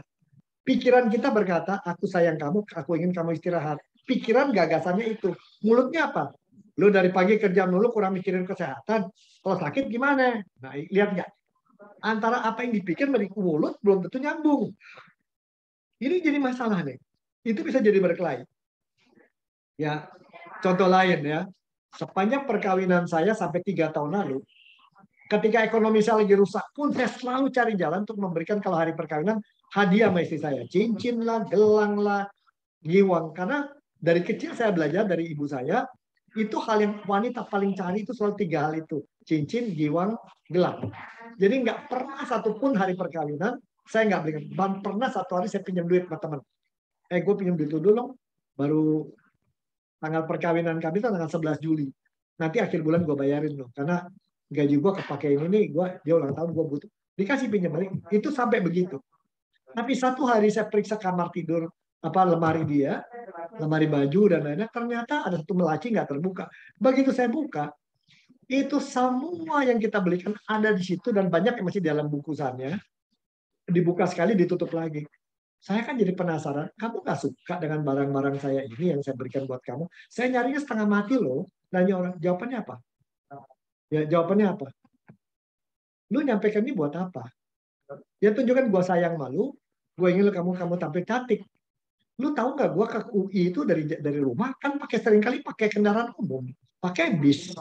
Pikiran kita berkata, aku sayang kamu, aku ingin kamu istirahat. Pikiran gagasannya itu. Mulutnya apa? Lu dari pagi kerja dulu kurang mikirin kesehatan. Kalau sakit gimana? Nah, lihat nggak? Antara apa yang dipikir dari mulut belum tentu nyambung. Ini jadi masalah nih. Itu bisa jadi berkelahi. Ya, contoh lain ya. Sepanjang perkawinan saya sampai 3 tahun lalu, ketika ekonomi saya lagi rusak pun saya selalu cari jalan untuk memberikan kalau hari perkawinan hadiah sama istri saya. Cincin lah, gelang lah, giwang. Karena dari kecil saya belajar dari ibu saya, itu hal yang wanita paling cari itu selalu 3 hal itu. Cincin, giwang, gelang. Jadi nggak pernah satupun hari perkawinan saya nggak belikan. Pernah satu hari saya pinjam duit sama teman. Gue pinjam duit dulu dong. Baru tanggal perkawinan kami itu tanggal 11 Juli. Nanti akhir bulan gue bayarin loh. Karena gaji gue kepake ini nih, dia ulang tahun gue butuh. Dikasih pinjam balik. Itu sampai begitu. Tapi satu hari saya periksa kamar tidur, lemari dia, lemari baju dan lainnya, ternyata ada satu melaci nggak terbuka. Begitu saya buka, itu semua yang kita belikan ada di situ dan banyak yang masih dalam bungkusannya. Dibuka sekali, ditutup lagi. Saya kan jadi penasaran, kamu nggak suka dengan barang-barang saya ini yang saya berikan buat kamu? Saya nyarinya setengah mati loh. Nanya orang, jawabannya apa? Ya, jawabannya apa? Lu nyampaikan ini buat apa? Ya tunjukkan gue sayang malu, gue ingin kamu tampil cantik. Lu tahu nggak, gue ke UI itu dari rumah kan seringkali pakai kendaraan umum, pakai bis,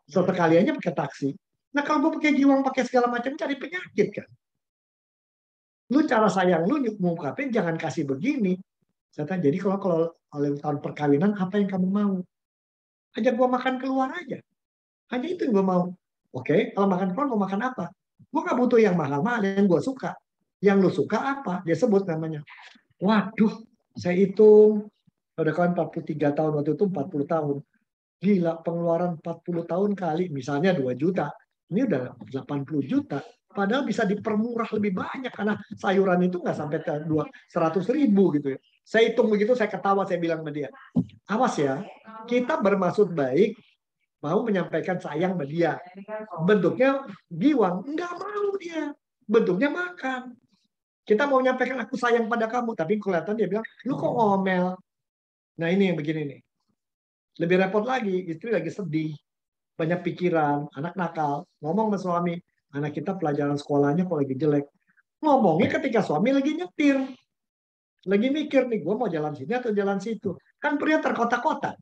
sekaliannya pakai taksi. Nah kalau gue pakai giwang, pakai segala macam, cari penyakit kan. Lu cara sayang lu ngungkapin jangan kasih begini. Saya tanya, jadi kalau tahun perkawinan apa yang kamu mau? Ajak gue makan keluar aja. Hanya itu yang gue mau. Oke, kalau makan keluar mau makan apa? Gue gak butuh yang mahal-mahal, yang gue suka. Yang lu suka apa? Dia sebut namanya. Waduh, saya hitung. Udah kawan 43 tahun, waktu itu 40 tahun. Gila, pengeluaran 40 tahun kali, misalnya 2 juta. Ini udah 80 juta. Padahal bisa dipermurah lebih banyak, karena sayuran itu nggak sampai ke 100.000 gitu ya. Saya hitung begitu, saya ketawa, saya bilang sama dia, awas ya, kita bermaksud baik, mau menyampaikan sayang sama dia. Bentuknya giwang, nggak mau dia. Bentuknya makan. Kita mau menyampaikan aku sayang pada kamu, tapi kelihatan dia bilang, lu kok ngomel. Nah ini yang begini nih. Lebih repot lagi, istri lagi sedih, banyak pikiran, anak nakal, ngomong sama suami, anak kita pelajaran sekolahnya kok lagi jelek. Ngomongnya ketika suami lagi nyetir. Lagi mikir nih, gue mau jalan sini atau jalan situ. Kan pria terkotak-kotak.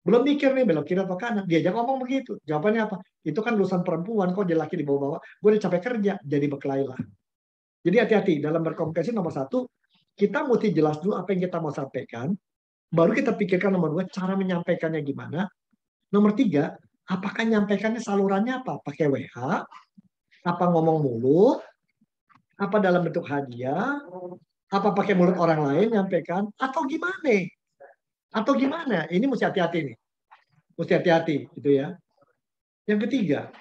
Belum mikir nih, belok kiri atau kanan. Dia aja ngomong begitu. Jawabannya apa? Itu kan urusan perempuan, kok dia laki dibawa-bawa. Gue udah capek kerja, jadi berkelahi lah. Jadi hati-hati, dalam berkomunikasi nomor 1, kita mesti jelas dulu apa yang kita mau sampaikan. Baru kita pikirkan nomor 2, cara menyampaikannya gimana. Nomor 3, apakah nyampaikannya salurannya apa? Pakai WH? Apa ngomong mulut? Apa dalam bentuk hadiah? Apa pakai mulut orang lain nyampaikan? Atau gimana? Atau gimana? Ini mesti hati-hati nih. Mesti hati-hati gitu ya. Yang ketiga,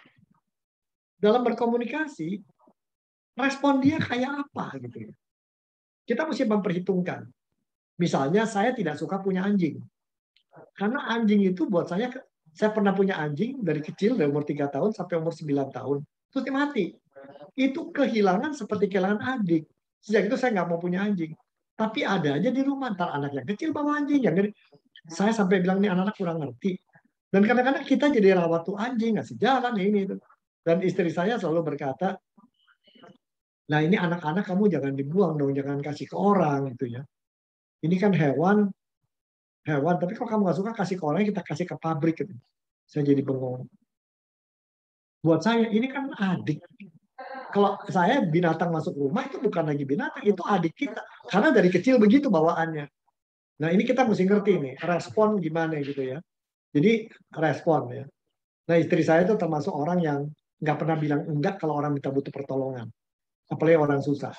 dalam berkomunikasi, respon dia kayak apa gitu ya. Kita mesti memperhitungkan. Misalnya saya tidak suka punya anjing. Karena anjing itu buat saya pernah punya anjing dari kecil, dari umur 3 tahun sampai umur 9 tahun. Terus dia mati. Itu kehilangan seperti kehilangan adik. Sejak itu saya nggak mau punya anjing. Tapi ada aja di rumah, ntar anak yang kecil bawa anjing. Saya sampai bilang, nih anak-anak kurang ngerti. Dan kadang-kadang kita jadi rawat tuh anjing, ngasih jalan, ini itu. Dan istri saya selalu berkata, nah ini anak-anak kamu jangan dibuang dong, jangan kasih ke orang gitu ya. Ini kan hewan, tapi kalau kamu nggak suka kasih ke orang, kita kasih ke pabrik gitu. Saya jadi bengong. Buat saya ini kan adik. Kalau saya binatang masuk rumah itu bukan lagi binatang, itu adik kita. Karena dari kecil begitu bawaannya. Nah ini kita mesti ngerti nih, respon gimana gitu ya. Jadi respon ya. Nah, istri saya itu termasuk orang yang nggak pernah bilang enggak kalau orang minta butuh pertolongan. Apalagi orang susah.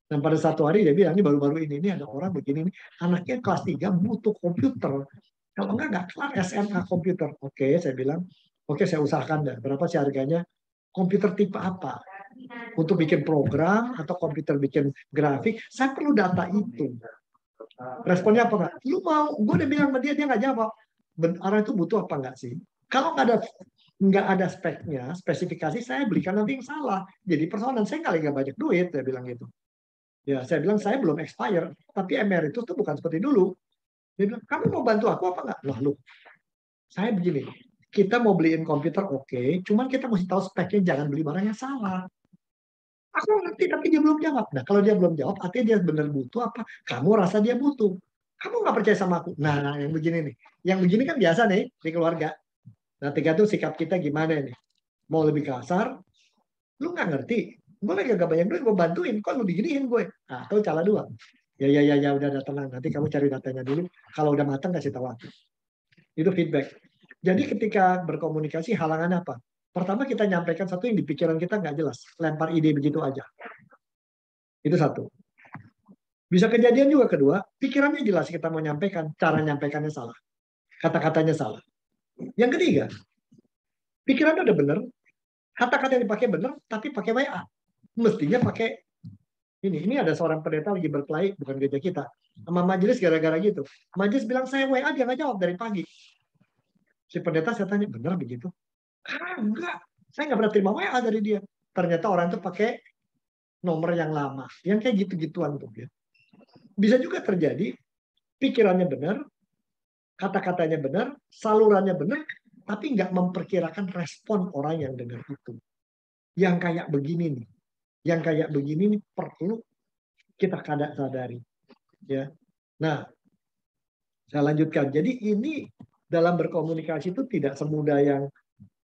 Dan pada satu hari dia bilang, ini baru-baru ini ada orang begini, anaknya kelas 3 butuh komputer. Kalau nggak kelar SMA komputer. Oke, saya bilang, oke saya usahakan deh. Berapa sih harganya? Komputer tipe apa? Untuk bikin program atau komputer bikin grafik, saya perlu data itu. Responnya apa nggak? Lu mau? Gue udah bilang sama dia nggak jawab. Orang itu butuh apa nggak sih? Kalau nggak ada speknya, spesifikasi, saya belikan nanti yang salah. Jadi persoalan saya nggak banyak duit, saya bilang gitu. Ya, saya bilang saya belum expire, tapi emeritus itu bukan seperti dulu. Dia bilang, kamu mau bantu aku apa nggak? Loh, lu, saya begini, kita mau beliin komputer oke, cuman kita mesti tahu speknya, jangan beli barang yang salah. Aku ngerti, tapi dia belum jawab. Nah, kalau dia belum jawab, artinya dia benar butuh apa? Kamu rasa dia butuh. Kamu nggak percaya sama aku. Nah, yang begini nih. Yang begini kan biasa nih di keluarga. Nah, tergantung sikap kita gimana nih. Mau lebih kasar, lu nggak ngerti. Gue lagi gak banyak duit, gue bantuin. Kok lu diginiin gue? Nah, atau cara dua. Ya, udah tenang. Nanti kamu cari datanya dulu. Kalau udah matang, kasih tahu aku. Itu feedback. Jadi ketika berkomunikasi, halangan apa? Pertama kita nyampaikan satu yang di pikiran kita nggak jelas. Lempar ide begitu aja. Itu satu. Bisa kejadian juga kedua, pikirannya jelas kita mau nyampaikan, cara nyampaikannya salah. Kata-katanya salah. Yang ketiga, pikirannya udah bener, kata-kata yang dipakai bener, tapi pakai WA. Mestinya pakai ini ada seorang pendeta lagi berkelahi, bukan gereja kita, sama majelis gara-gara gitu. Majelis bilang, saya WA, dia nggak jawab dari pagi. Si pendeta saya tanya, bener begitu? Enggak, saya nggak pernah terima WA dari dia. Ternyata orang itu pakai nomor yang lama, yang kayak gitu-gituan tuh ya. Bisa juga terjadi pikirannya benar, kata-katanya benar, salurannya benar, tapi nggak memperkirakan respon orang yang dengar itu. Yang kayak begini nih, perlu kita sadari. Ya, nah saya lanjutkan. Jadi ini dalam berkomunikasi itu tidak semudah yang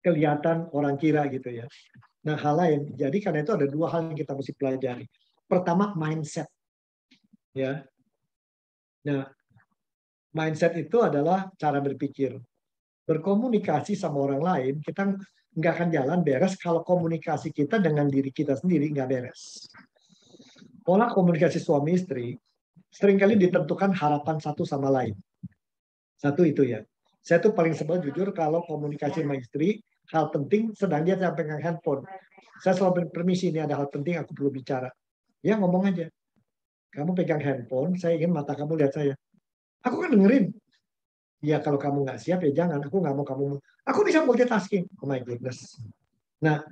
kelihatan orang kira gitu ya. Nah, hal lain. Jadi karena itu ada dua hal yang kita mesti pelajari. Pertama, mindset. Ya. Nah, mindset itu adalah cara berpikir. Berkomunikasi sama orang lain, kita nggak akan jalan beres kalau komunikasi kita dengan diri kita sendiri nggak beres. Pola komunikasi suami istri seringkali ditentukan harapan satu sama lain. Satu itu ya. Saya tuh paling sebel jujur kalau komunikasi sama istri, hal penting sedang dia pegang handphone. Saya selalu permisi, ini ada hal penting aku perlu bicara. Ya ngomong aja. Kamu pegang handphone, saya ingin mata kamu lihat saya. Aku kan dengerin. Ya kalau kamu nggak siap ya jangan. Aku nggak mau kamu. Aku bisa multitasking. Oh my goodness. Nah,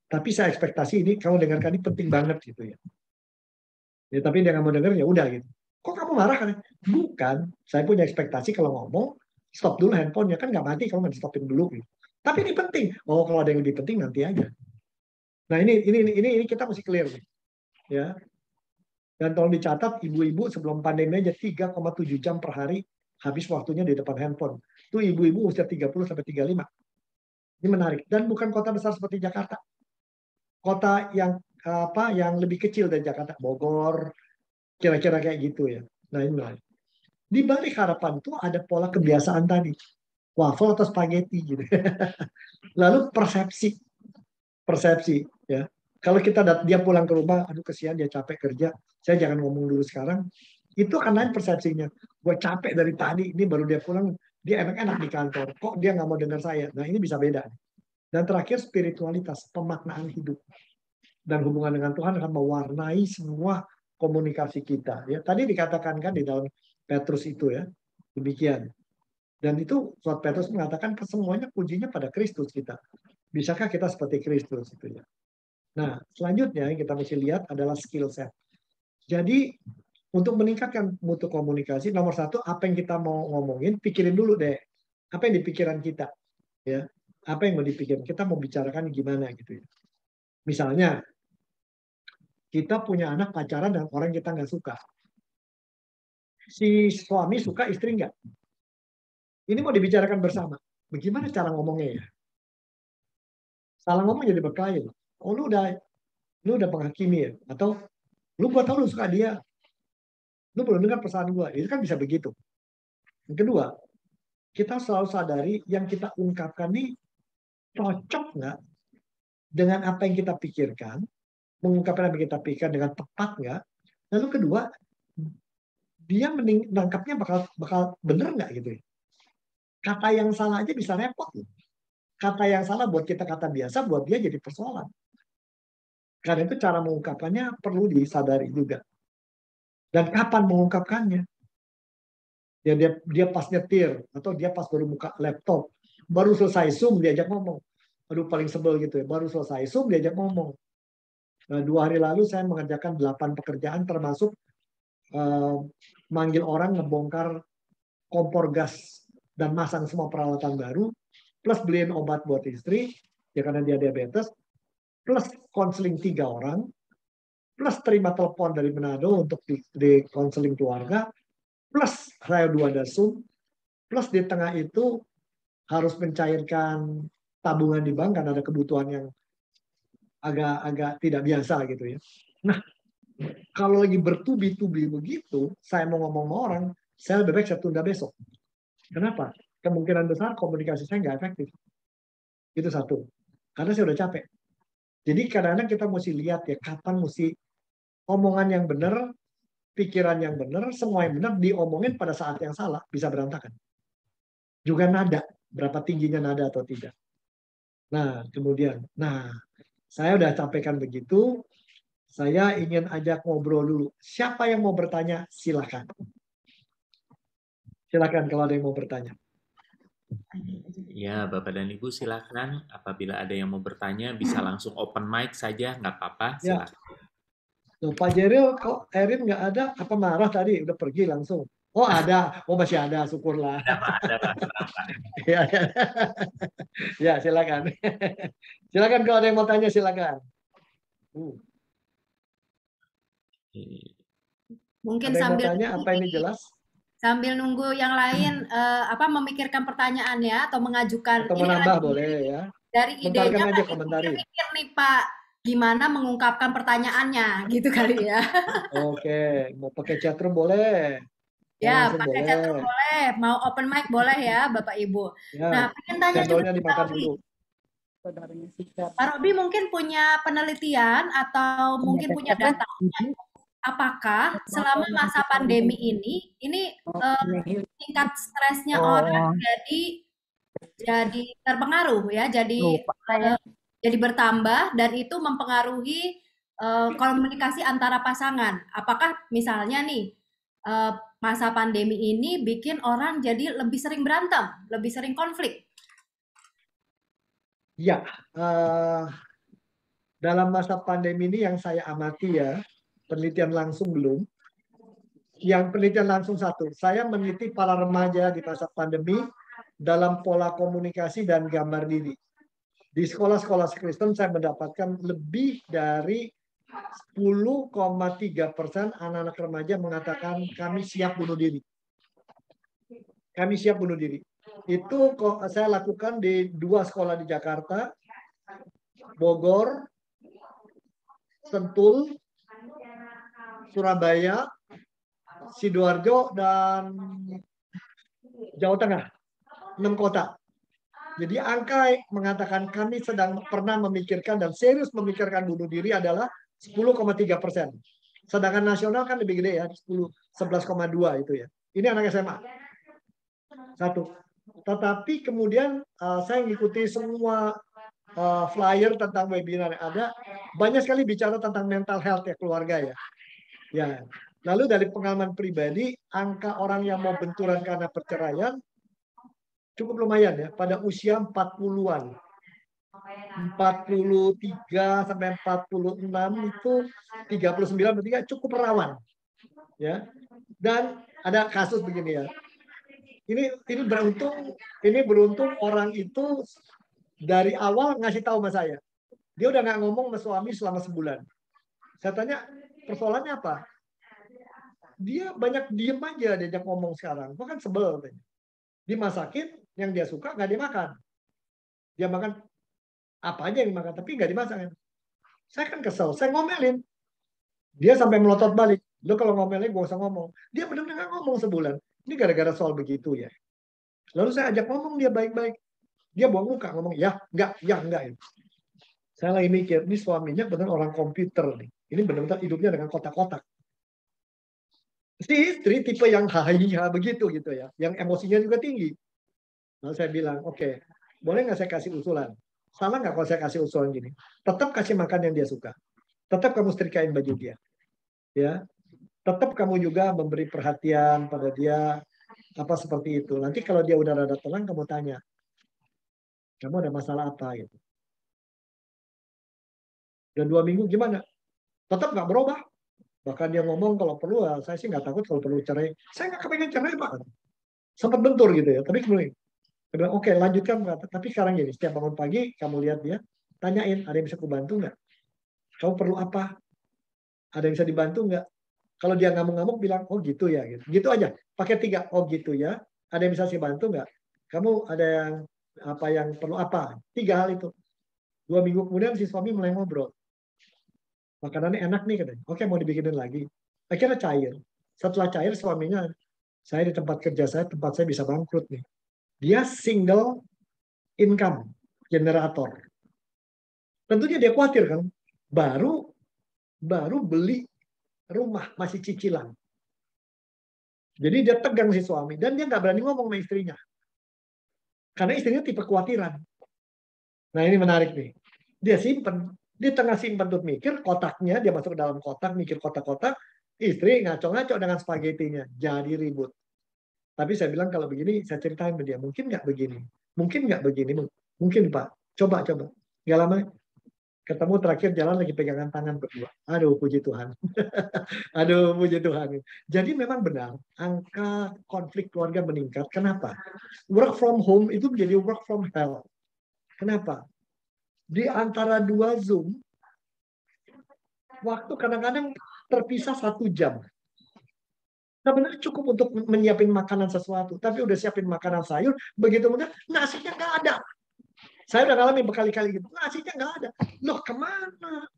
tapi saya ekspektasi ini kamu dengarkan ini penting banget gitu ya. Ya tapi dia nggak mau denger ya udah gitu. Kok kamu marah kan? Bukan. Saya punya ekspektasi kalau ngomong stop dulu handphonenya, kan nggak mati kalau nggak di stopin dulu. Gitu. Tapi ini penting. Oh kalau ada yang lebih penting nanti aja. Nah ini kita mesti clear nih. Ya. Dan tolong dicatat ibu-ibu sebelum pandemi aja 3,7 jam per hari habis waktunya di depan handphone. Itu ibu-ibu usia 30 sampai 35. Ini menarik. Dan bukan kota besar seperti Jakarta. Kota yang lebih kecil dari Jakarta, Bogor, kira-kira kayak gitu ya. Nah ini menarik. Di balik harapan itu ada pola kebiasaan tadi. Waffle atau spaghetti gitu. Lalu persepsi ya. Kalau dia pulang ke rumah, aduh kesian dia capek kerja, saya jangan ngomong dulu sekarang. Itu akan lain persepsinya. Gue capek dari tadi, ini baru dia pulang, dia enak-enak di kantor. Kok dia nggak mau dengar saya? Nah ini bisa beda. Dan terakhir spiritualitas, pemaknaan hidup. Dan hubungan dengan Tuhan akan mewarnai semua komunikasi kita. Ya, tadi dikatakan kan di dalam Petrus itu ya, demikian. Dan itu surat Petrus mengatakan kesemuanya kuncinya pada Kristus kita. Bisakah kita seperti Kristus itu ya? Nah, selanjutnya yang kita mesti lihat adalah skill set. Jadi untuk meningkatkan mutu komunikasi, nomor satu apa yang kita mau ngomongin, pikirin dulu deh. Apa yang di pikiran kita, ya? Apa yang mau dipikirin? Kita mau bicarakan gimana gitu ya? Misalnya kita punya anak pacaran dengan orang kita nggak suka. Si suami suka, istri nggak. Ini mau dibicarakan bersama. Bagaimana cara ngomongnya ya? Salah ngomong jadi berkelahi. Oh lu udah menghakimi ya? Atau lu gua tahu lu suka dia. Lu belum dengar pesan gua. Itu kan bisa begitu. Yang kedua, kita selalu sadari yang kita ungkapkan nih cocok nggak dengan apa yang kita pikirkan, mengungkapkan apa yang kita pikirkan dengan tepat nggak. Lalu kedua, dia menangkapnya bakal bener nggak gitu ya. Kata yang salah aja bisa repot. Kata yang salah buat kita kata biasa, buat dia jadi persoalan. Karena itu cara mengungkapkannya perlu disadari juga. Dan kapan mengungkapkannya? Ya dia pas nyetir atau dia pas baru buka laptop, baru selesai Zoom diajak ngomong. Aduh paling sebel gitu ya. Baru selesai Zoom diajak ngomong. Nah, 2 hari lalu saya mengerjakan 8 pekerjaan termasuk manggil orang ngebongkar kompor gas dan masang semua peralatan baru, plus beliin obat buat istri, ya karena dia diabetes, plus konseling 3 orang, plus terima telepon dari Manado untuk di konseling keluarga, plus saya 2 ada Zoom, plus di tengah itu harus mencairkan tabungan di bank karena ada kebutuhan yang agak tidak biasa gitu ya. Nah, kalau lagi bertubi-tubi begitu, saya mau ngomong sama orang, saya lebih baik saya tunda besok. Kenapa? Kemungkinan besar komunikasi saya nggak efektif. Itu satu. Karena saya udah capek. Jadi kadang-kadang kita mesti lihat ya, kapan mesti omongan yang benar, pikiran yang benar, semua yang benar diomongin pada saat yang salah, bisa berantakan. Juga nada, berapa tingginya nada atau tidak. Nah, kemudian, saya udah sampaikan begitu, saya ingin ajak ngobrol dulu. Siapa yang mau bertanya, silakan. Silakan kalau ada yang mau bertanya. Ya, Bapak dan Ibu silakan. Apabila ada yang mau bertanya, bisa langsung open mic saja, nggak apa-apa. Ya. Silakan. Loh, Pak Jeril, kok Erin nggak ada? Apa marah tadi? Udah pergi langsung. Oh ada, oh masih ada, syukurlah. Ya, ya. Ya, silakan. Silakan kalau ada yang mau tanya, silakan. Mungkin ada yang sambil mau tanya, apa ini jelas? Sambil nunggu yang lain memikirkan pertanyaan ya atau mengajukan atau menambah boleh ya. Dari idenya aja komentari. Mikir nih Pak, gimana mengungkapkan pertanyaannya gitu kali ya. Oke, mau pakai chatroom boleh. Ya, pakai chatroom boleh, mau open mic boleh ya Bapak Ibu. Ya, nah, pengen tanya juga dimakan dulu. Pak Robi mungkin punya penelitian atau mungkin punya data. Apakah selama masa pandemi ini tingkat stresnya orang jadi terpengaruh ya, jadi bertambah dan itu mempengaruhi komunikasi antara pasangan. Apakah misalnya nih masa pandemi ini bikin orang jadi lebih sering berantem, lebih sering konflik? Ya, dalam masa pandemi ini yang saya amati ya, penelitian langsung belum. Yang penelitian langsung satu, saya meneliti para remaja di masa pandemi dalam pola komunikasi dan gambar diri. Di sekolah-sekolah Kristen saya mendapatkan lebih dari 10,3% anak-anak remaja mengatakan kami siap bunuh diri. Kami siap bunuh diri. Itu saya lakukan di 2 sekolah di Jakarta, Bogor, Sentul, Surabaya, Sidoarjo, dan Jawa Tengah. 6 kota. Jadi angka mengatakan kami sedang pernah memikirkan dan serius memikirkan bunuh diri adalah 10,3%. Sedangkan nasional kan lebih gede ya, 11,2 itu ya. Ini anak SMA. Satu. Tetapi kemudian saya mengikuti semua flyer tentang webinar yang ada, banyak sekali bicara tentang mental health ya, keluarga ya. Ya. Lalu dari pengalaman pribadi, angka orang yang mau benturan karena perceraian cukup lumayan ya, pada usia 40-an. 43 sampai 46 itu 39 berarti cukup rawan. Ya. Dan ada kasus begini ya. Ini beruntung orang itu dari awal ngasih tahu sama saya. Dia udah nggak ngomong sama suami selama sebulan. Saya tanya, persoalannya apa? Dia banyak diem aja diajak ngomong sekarang. Gua kan sebel. Dimasakin, yang dia suka nggak dimakan. Dia makan apa aja yang dimakan, tapi nggak dimasakin. Saya kan kesel, saya ngomelin. Dia sampai melotot balik. Lo kalau ngomelin gue usah ngomong. Dia benar-benar nggak ngomong sebulan. Ini gara-gara soal begitu ya. Lalu saya ajak ngomong dia baik-baik. Dia buang muka ngomong, ya, enggak, ya, enggak. Saya lagi mikir, ini suaminya benar orang komputer nih. Ini benar-benar hidupnya dengan kotak-kotak. Si istri tipe yang hahiha begitu gitu ya, yang emosinya juga tinggi. Lalu saya bilang, oke, boleh nggak saya kasih usulan? Salah nggak kalau saya kasih usulan gini? Tetap kasih makan yang dia suka. Tetap kamu setrikain baju dia. Ya, tetap kamu juga memberi perhatian pada dia, apa seperti itu. Nanti kalau dia udah rada tenang, kamu tanya, kamu ada masalah apa gitu. Dan 2 minggu gimana? Tetap nggak berubah. Bahkan dia ngomong kalau perlu, saya sih nggak takut kalau perlu cerai. Saya nggak kepengen cerai Pak. Sempat bentur gitu ya. Tapi kemudian, oke lanjutkan. Tapi sekarang gini, setiap bangun pagi kamu lihat dia, tanyain, ada yang bisa kubantu nggak? Kamu perlu apa? Ada yang bisa dibantu nggak? Kalau dia ngamuk-ngamuk bilang, oh gitu ya. Gitu aja. Pakai 3, oh gitu ya. Ada yang bisa saya bantu nggak? Kamu ada yang perlu apa? 3 hal itu. 2 minggu kemudian si suami mulai ngobrol. Makanannya enak nih katanya. Oke, mau dibikinin lagi. Akhirnya cair. Setelah cair suaminya, saya di tempat kerja saya, tempat saya bisa bangkrut nih. Dia single income generator. Tentunya dia khawatir kan. Baru beli rumah, masih cicilan. Jadi dia tegang si suami. Dan dia nggak berani ngomong sama istrinya. Karena istrinya tipe kekhawatiran. Nah ini menarik nih. Dia simpen. Di tengah simpen tuh mikir, kotaknya, dia masuk ke dalam kotak, mikir kotak-kotak, istri ngaco-ngaco dengan spagettinya. Jadi ribut. Tapi saya bilang kalau begini, saya ceritain ke dia, mungkin nggak begini. Mungkin nggak begini. Mungkin Pak. Coba. Nggak lama, ketemu terakhir jalan lagi pegangan tangan berdua. Aduh, puji Tuhan. Aduh, puji Tuhan. Jadi memang benar, angka konflik keluarga meningkat. Kenapa? Work from home itu menjadi work from hell. Kenapa? Di antara 2 Zoom, waktu kadang-kadang terpisah 1 jam. Sebenarnya cukup untuk menyiapin makanan sesuatu. Tapi udah siapin makanan sayur, begitu mudah, nasinya nggak ada. Saya udah ngalamin berkali-kali gitu. Nasinya nggak ada. Loh, kemana?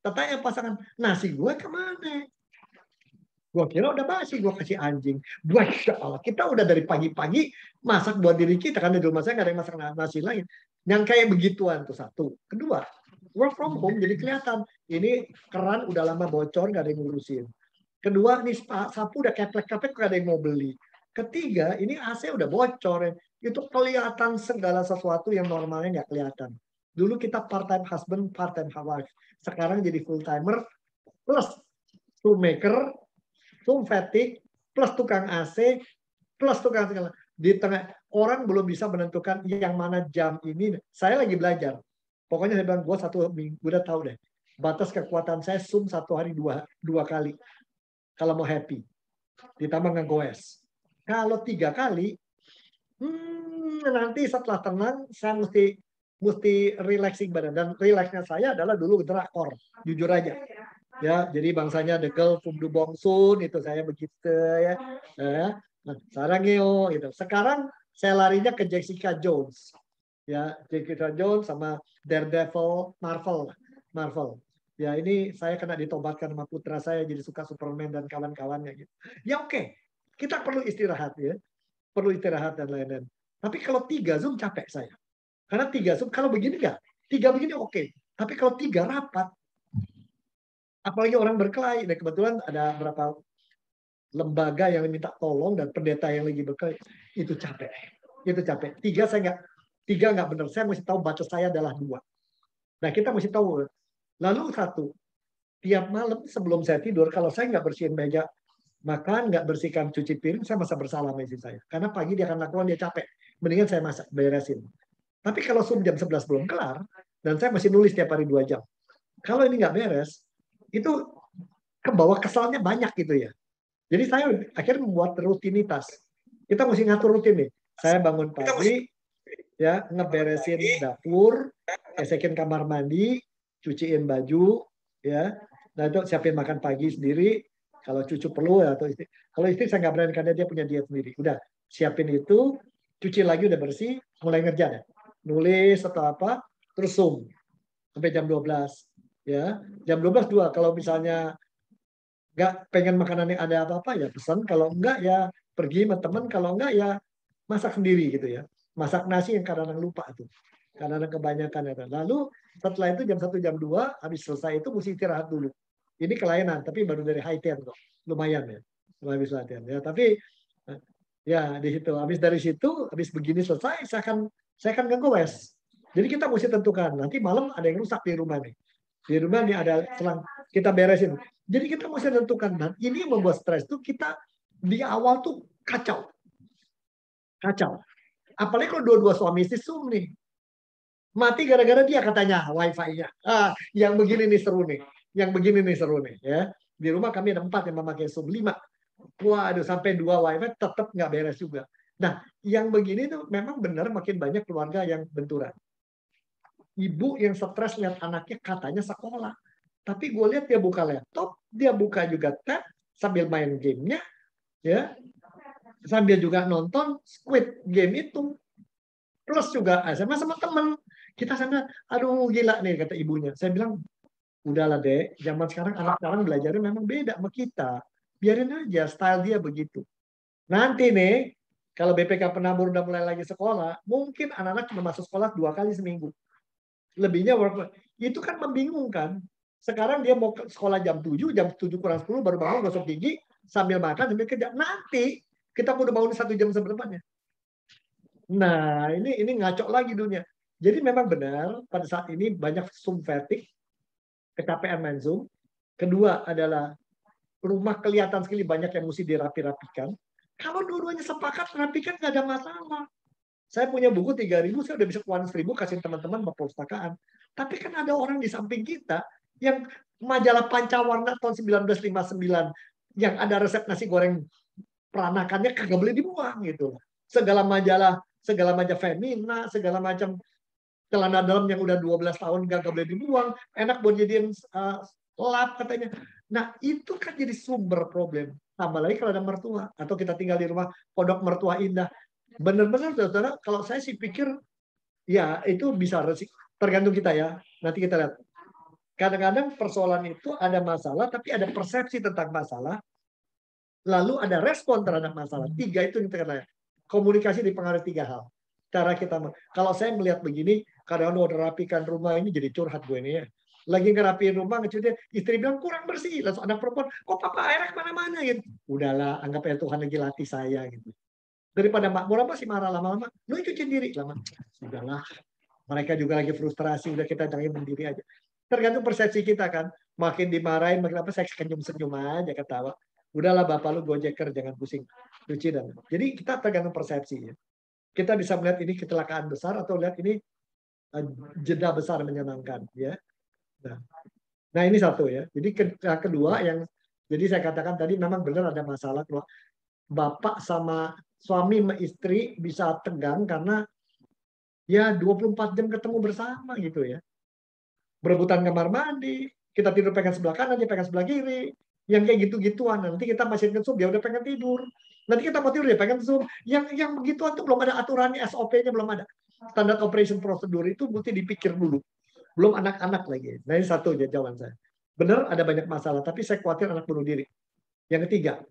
Tanya pasangan, nasi gue kemana? Gue kira udah basi, gue kasih anjing. Masya Allah, kita udah dari pagi-pagi masak buat diri kita. Karena di rumah saya nggak ada yang masak nasi lain. Yang kayak begituan tuh satu. Kedua, work from home jadi kelihatan. Ini keran udah lama bocor, nggak ada yang ngurusin. Kedua, ini sapu udah keplek-keplek, nggak ada yang mau beli. Ketiga, ini AC udah bocor. Itu kelihatan segala sesuatu yang normalnya nggak kelihatan. Dulu kita part-time husband, part-time wife. Sekarang jadi full-timer, plus toolmaker, tool fatigue, plus tukang AC, plus tukang segala. Di tengah, orang belum bisa menentukan yang mana jam ini. Saya lagi belajar. Pokoknya saya bilang, gue 1 minggu, udah tahu deh. Batas kekuatan saya Zoom 1 hari 2 kali. Kalau mau happy. Ditambah ngegoes. Kalau 3 kali, nanti setelah tenang, saya mesti relaxing badan. Dan relaxnya saya adalah dulu drakor. Jujur aja. Ya, jadi bangsanya The Girl from the Bong Soon, itu saya begitu ya. Nah, Sarangeo gitu. Sekarang saya larinya ke Jessica Jones. Ya, Jessica Jones sama Daredevil Marvel. Ya, ini saya kena ditobatkan sama putra saya jadi suka Superman dan kawan-kawannya gitu. Ya oke. Kita perlu istirahat ya. Perlu istirahat dan lain-lain. Tapi kalau 3 Zoom capek saya. Karena 3 Zoom kalau begini enggak. 3 begini oke. Tapi kalau 3 rapat, apalagi orang berkelahi, dan kebetulan ada beberapa lembaga yang minta tolong dan pendeta yang lagi berkelahi, itu capek. 3 saya nggak benar. Saya mesti tahu batas saya adalah 2. Nah kita mesti tahu. Lalu 1, tiap malam sebelum saya tidur, kalau saya nggak bersihin meja makan, nggak bersihkan cuci piring, saya masa bersalah sama istri saya. Karena pagi dia akan lakukan, dia capek. Mendingan saya masak, beresin. Tapi kalau jam 11 belum kelar, dan saya masih nulis tiap hari 2 jam. Kalau ini nggak beres, itu ke bawah kesalnya banyak gitu ya. Jadi saya akhirnya membuat rutinitas. Kita mesti ngatur rutin nih. Saya bangun pagi, ya ngeberesin dapur, gesekin kamar mandi, cuciin baju, ya. Nah itu siapin makan pagi sendiri. Kalau cucu perlu ya, atau istri. Kalau istri saya nggak berani karena dia punya diet sendiri. Udah siapin itu, cuci lagi udah bersih, mulai ngerjain. Nulis atau apa, terus Zoom sampai jam 12. Ya, jam 12 2. Kalau misalnya nggak pengen makanan yang ada apa-apa ya pesan. Kalau enggak ya pergi sama teman. Kalau enggak ya masak sendiri gitu ya. Masak nasi yang kadang-kadang lupa tuh. Kadang-kadang kebanyakan ya. Lalu setelah itu jam 1 jam 2 habis selesai itu mesti istirahat dulu. Ini kelainan tapi baru dari high ten kok. Lumayan ya. Habis latihan ya. Tapi ya di situ habis dari situ habis begini selesai saya akan nge-goes. Jadi kita mesti tentukan nanti malam ada yang rusak di rumah nih. Di rumah nih ada selang kita beresin. Jadi kita mesti tentukan dan ini yang membuat stres tuh kita di awal tuh kacau. Apalagi kalau dua-dua suami istri Zoom nih. Mati gara-gara dia katanya wifi-nya. Yang begini nih seru nih. Yang begini nih seru nih ya. Di rumah kami ada 4 yang memakai Zoom, 5. Waduh, sampai 2 wifi tetap nggak beres juga. Nah, yang begini tuh memang benar makin banyak keluarga yang benturan. Ibu yang stres lihat anaknya katanya sekolah. Tapi gue lihat dia buka laptop, dia buka juga tab sambil main gamenya, ya, sambil juga nonton Squid Game itu. Plus juga SMA sama temen. Kita sana, aduh gila nih kata ibunya. Saya bilang, udahlah dek, zaman sekarang anak sekarang belajarnya memang beda sama kita. Biarin aja, style dia begitu. Nanti nih, kalau BPK Penabur udah mulai lagi sekolah, mungkin anak-anak cuma masuk sekolah 2 kali seminggu. Lebihnya work. Itu kan membingungkan. Sekarang dia mau ke sekolah jam 7 kurang 10 baru bangun gosok gigi sambil makan sambil kerja. Nanti kita udah bangun 1 jam sebelumnya. Nah, ini ngaco lagi dunia. Jadi memang benar pada saat ini banyak Zoom fatigue, kecapean main Zoom. Kedua adalah rumah kelihatan sekali banyak yang mesti dirapi-rapikan. Kalau dua-duanya sepakat rapikan nggak ada masalah. Saya punya buku 3.000, saya udah bisa keluarin 1.000 kasih teman-teman perpustakaan. Tapi kan ada orang di samping kita yang majalah Pancawarna tahun 1959 yang ada resep nasi goreng peranakannya kagak boleh dibuang gitu. Segala majalah Femina, segala macam celana dalam yang udah 12 tahun kagak boleh dibuang, enak buat jadiin lap katanya. Nah, itu kan jadi sumber problem. Tambah lagi kalau ada mertua atau kita tinggal di rumah pondok mertua indah. Benar-benar saudara, kalau saya sih pikir ya itu bisa tergantung kita ya. Nanti kita lihat. Kadang-kadang persoalan itu ada masalah, tapi ada persepsi tentang masalah, lalu ada respon terhadap masalah. 3 itu yang kita katakan. Komunikasi dipengaruhi 3 hal. Cara kita, kalau saya melihat begini, kadang-kadang udah rapikan rumah ini jadi curhat gue ini ya. Lagi ngerapiin rumah, ngecutnya, istri bilang kurang bersih. Langsung anak perempuan, kok papa airnya kemana-mana gitu. Udahlah, anggap aja Tuhan lagi latih saya gitu. Daripada makmur apa sih marah lama-lama, lu cuci sendiri lama. Sudahlah, mereka juga lagi frustrasi, udah kita jangan mendiri aja. Tergantung persepsi kita kan, makin dimarahin, makin apa saya senyum-senyum aja ketawa. Udahlah bapak lu gojeker, jangan pusing cuci dan. Jadi kita tergantung persepsi ya. Kita bisa melihat ini kecelakaan besar atau lihat ini jeda besar menyenangkan ya. Nah ini satu ya. Jadi kedua yang jadi saya katakan tadi memang benar ada masalah kalau bapak sama suami sama istri bisa tegang karena ya 24 jam ketemu bersama gitu ya. Berebutan kamar mandi, kita tidur pengen sebelah kanan, dia pengen sebelah kiri. Yang kayak gitu-gituan. Nanti kita masih Zoom, dia udah pengen tidur. Nanti kita mau tidur, dia pengen Zoom. Yang begituan tuh belum ada aturannya, SOP-nya belum ada. Standard Operation Procedure itu mesti dipikir dulu. Belum anak-anak lagi. Nah ini satu jawaban saya. Benar ada banyak masalah, tapi saya khawatir anak bunuh diri. Yang ketiga,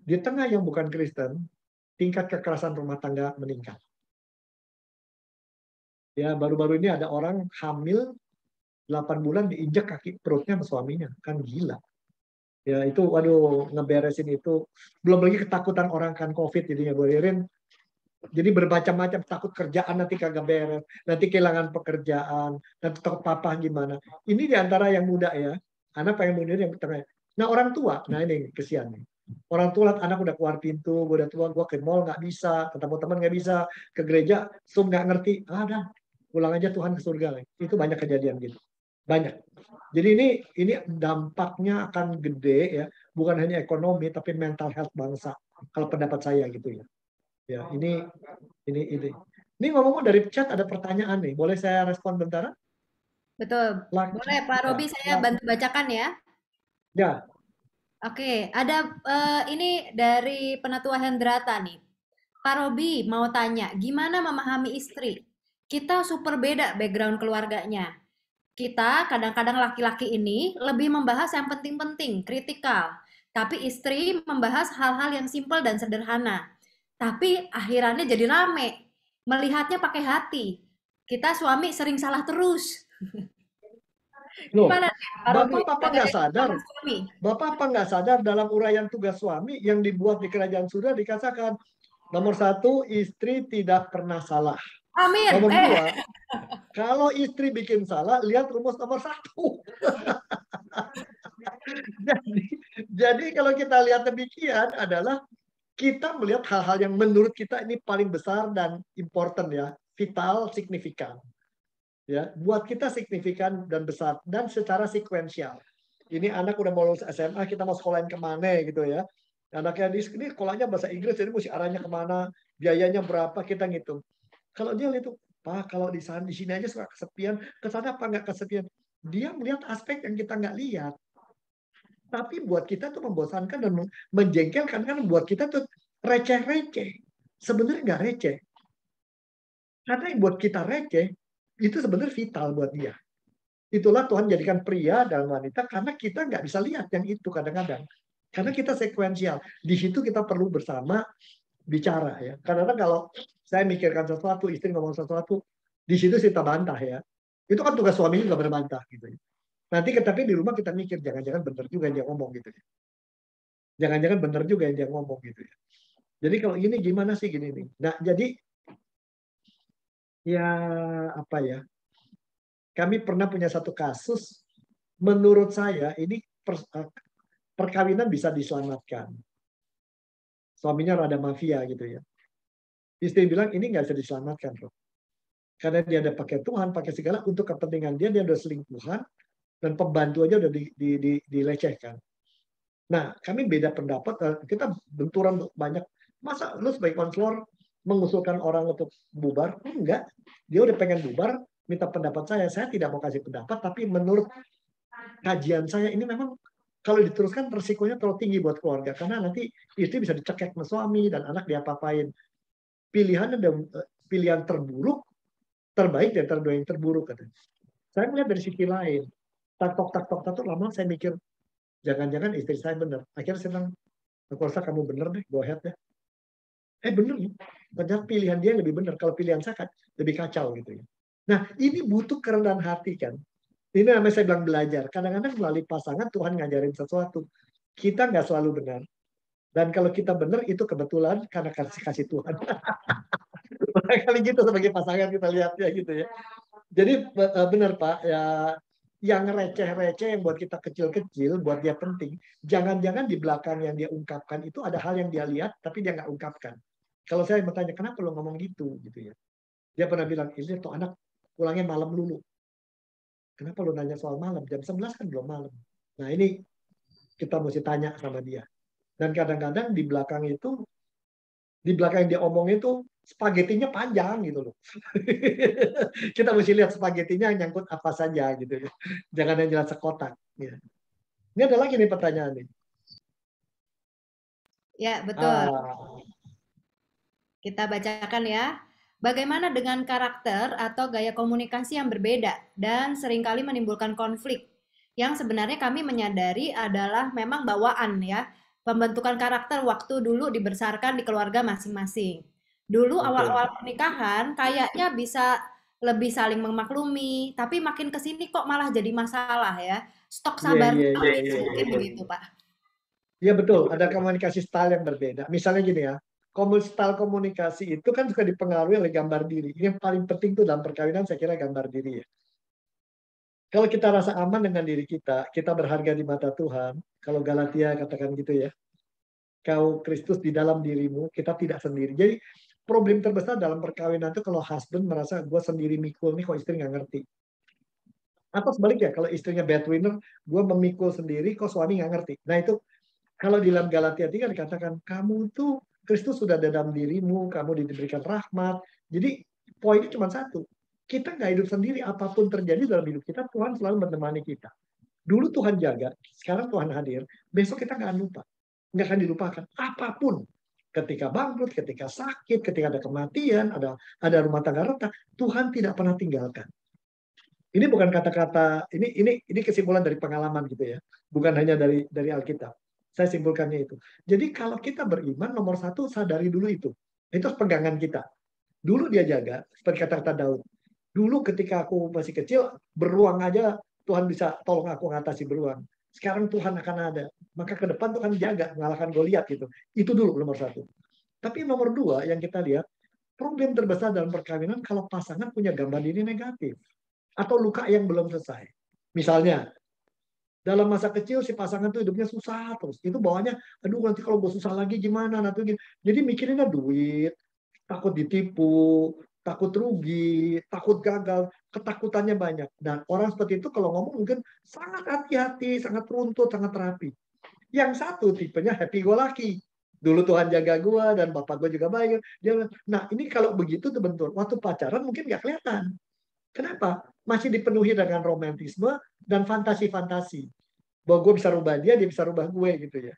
di tengah yang bukan Kristen, tingkat kekerasan rumah tangga meningkat. Ya, baru-baru ini ada orang hamil 8 bulan diinjak kaki perutnya sama suaminya. Kan gila. Ya, itu waduh ngeberesin itu. Belum lagi ketakutan orang kan COVID jadinya beririn. Jadi bermacam-macam, takut kerjaan nanti kagak beres, nanti kehilangan pekerjaan, nanti takut papa gimana. Ini diantara yang muda ya. Anak pengen bunuh diri yang tengah. Nah, orang tua, nah ini kesian nih. Orang tua lihat anak udah keluar pintu, gue udah tua, gue ke mall nggak bisa, ketemu teman nggak bisa, ke gereja, Zoom nggak ngerti, dah, pulang aja Tuhan ke surga. Itu banyak kejadian gitu, banyak. Jadi ini dampaknya akan gede ya, bukan hanya ekonomi tapi mental health bangsa. Kalau pendapat saya gitu ya. Ya ini. Ini ngomong dari chat ada pertanyaan nih, boleh saya respon bentar? Betul. Boleh Pak Robi saya bantu bacakan ya. Ya. Oke, ada ini dari Penatua Hendrata nih. Pak Robi mau tanya, gimana memahami istri? Kita super beda background keluarganya. Kita kadang-kadang laki-laki ini lebih membahas yang penting-penting, kritikal. Tapi istri membahas hal-hal yang simpel dan sederhana. Tapi akhirannya jadi rame. melihatnya pakai hati. Kita suami sering salah terus. Loh, Gimana nih, Pak Robi? Bapak apa nggak sadar? Sama suami. Bapak apa nggak sadar dalam uraian tugas suami yang dibuat di kerajaan surga dikatakan nomor 1, istri tidak pernah salah. Amin. Nomor 2, kalau istri bikin salah, lihat rumus nomor 1. jadi kalau kita lihat demikian adalah kita melihat hal-hal yang menurut kita ini paling besar dan important ya, vital, signifikan. Ya, buat kita signifikan dan besar dan secara sekuensial. Ini anak udah mau lulus SMA, kita mau sekolahin kemana gitu ya. Anaknya di sini sekolahnya bahasa Inggris, jadi mesti arahnya kemana, biayanya berapa, kita ngitung. Kalau dia lihat, Pak, kalau di sana di sini aja suka kesepian, ke sana apa nggak kesepian? Dia melihat aspek yang kita nggak lihat. Tapi buat kita tuh membosankan dan menjengkelkan, kan buat kita tuh receh-receh. Sebenarnya nggak receh. Karena yang buat kita receh, itu sebenarnya vital buat dia. Itulah Tuhan jadikan pria dan wanita karena kita nggak bisa lihat yang itu kadang-kadang. Karena kita sekuensial. Di situ kita perlu bersama bicara ya. Karena kalau saya mikirkan sesuatu, istri ngomong sesuatu, di situ kita bantah ya. Itu kan tugas suami juga berbantah gitu ya. Nanti tapi di rumah kita mikir jangan-jangan benar juga yang dia ngomong gitu ya. Jangan-jangan benar juga yang dia ngomong gitu ya. Jadi kalau ini gimana sih gini nih. Nah, jadi ya apa ya? Kami pernah punya satu kasus, menurut saya ini perkawinan bisa diselamatkan. Suaminya rada mafia gitu ya. Istri bilang ini nggak bisa diselamatkan, bro. Karena dia ada pakai Tuhan, pakai segala untuk kepentingan dia udah selingkuhan dan pembantu aja udah dilecehkan. Nah, kami beda pendapat, kita benturan banyak. Masa lu sebagai konselor mengusulkan orang untuk bubar? Enggak. Dia udah pengen bubar, minta pendapat saya tidak mau kasih pendapat, tapi menurut kajian saya ini memang kalau diteruskan resikonya terlalu tinggi buat keluarga karena nanti istri bisa dicekek sama suami dan anak diapa-apain. Pilihan ada pilihan terbaik dan dua yang terburuk katanya. Saya melihat dari sisi lain. Tak lama saya mikir jangan-jangan istri saya benar. Akhirnya saya bilang, aku rasa kamu benar deh, go ahead ya. Benar nih. Ternyata pilihan dia lebih benar. Kalau pilihan saya kan lebih kacau gitu ya. Nah, ini butuh kerendahan hati kan. Ini namanya saya bilang belajar. Kadang-kadang melalui pasangan Tuhan ngajarin sesuatu. Kita nggak selalu benar. Dan kalau kita benar itu kebetulan karena kasih Tuhan. Kali gitu sebagai pasangan kita lihat ya gitu ya. Jadi benar Pak, ya yang receh-receh yang buat kita kecil-kecil, buat dia penting. Jangan-jangan di belakang yang dia ungkapkan itu ada hal yang dia lihat tapi dia nggak ungkapkan. Kalau saya bertanya kenapa lo ngomong gitu ya. Dia pernah bilang, ini tuh anak pulangnya malam dulu. Kenapa lo nanya soal malam? Jam 11 kan belum malam. Nah ini kita mesti tanya sama dia. Dan kadang-kadang di belakang yang dia omong itu spagetinya panjang gitu loh. Kita mesti lihat spagetinya nyangkut apa saja gitu ya. Jangan yang jelas sekotak. Ya. Ini ada lagi nih pertanyaan nih. Ya, betul. Kita bacakan ya. Bagaimana dengan karakter atau gaya komunikasi yang berbeda dan seringkali menimbulkan konflik yang sebenarnya kami menyadari adalah memang bawaan ya. Pembentukan karakter waktu dulu dibesarkan di keluarga masing-masing. Dulu awal-awal pernikahan kayaknya bisa lebih saling memaklumi, tapi makin kesini kok malah jadi masalah ya. Stok sabar mungkin begitu Pak. Iya betul, ada komunikasi style yang berbeda. Misalnya gini ya, style komunikasi itu kan juga dipengaruhi oleh gambar diri. Ini yang paling penting tuh dalam perkawinan saya kira gambar diri ya. Kalau kita rasa aman dengan diri kita berharga di mata Tuhan. Kalau Galatia katakan gitu ya. Kau Kristus di dalam dirimu, kita tidak sendiri. Jadi problem terbesar dalam perkawinan itu kalau husband merasa gue sendiri mikul nih kok istri nggak ngerti. Atau sebaliknya, kalau istrinya bad winner, gue memikul sendiri kok suami nggak ngerti. Nah itu kalau di dalam Galatia 3 dikatakan kamu tuh Kristus sudah ada dalam dirimu, kamu diberikan rahmat. Jadi poinnya cuma satu. Kita nggak hidup sendiri, apapun terjadi dalam hidup kita, Tuhan selalu menemani kita. Dulu Tuhan jaga, sekarang Tuhan hadir, besok kita nggak lupa. Nggak akan dilupakan. Apapun. Ketika bangkrut, ketika sakit, ketika ada kematian, ada rumah tangga retak, Tuhan tidak pernah tinggalkan. Ini bukan kata-kata, ini kesimpulan dari pengalaman gitu ya. Bukan hanya dari Alkitab. Saya simpulkannya itu. Jadi kalau kita beriman, nomor satu sadari dulu itu. Itu pegangan kita. Dulu dia jaga, seperti kata-kata Daud. Dulu ketika aku masih kecil, beruang aja Tuhan bisa tolong aku ngatasi beruang. Sekarang Tuhan akan ada. Maka ke depan Tuhan jaga, mengalahkan Goliat gitu. Itu dulu nomor satu. Tapi nomor dua yang kita lihat, problem terbesar dalam perkawinan kalau pasangan punya gambar diri negatif. Atau luka yang belum selesai. Misalnya, dalam masa kecil si pasangan tuh hidupnya susah terus. Itu bawahnya, aduh nanti kalau gue susah lagi gimana? Nanti. Jadi mikirinnya duit, takut ditipu, takut rugi, takut gagal, ketakutannya banyak. Dan orang seperti itu kalau ngomong mungkin sangat hati-hati, sangat runtut, sangat rapi. Yang satu tipenya happy go lucky. Dulu Tuhan jaga gue dan bapak gue juga baik. Nah ini kalau begitu tuh bentuk. Waktu pacaran mungkin nggak kelihatan. Kenapa? Masih dipenuhi dengan romantisme dan fantasi-fantasi. Bahwa gue bisa rubah dia bisa rubah gue gitu ya.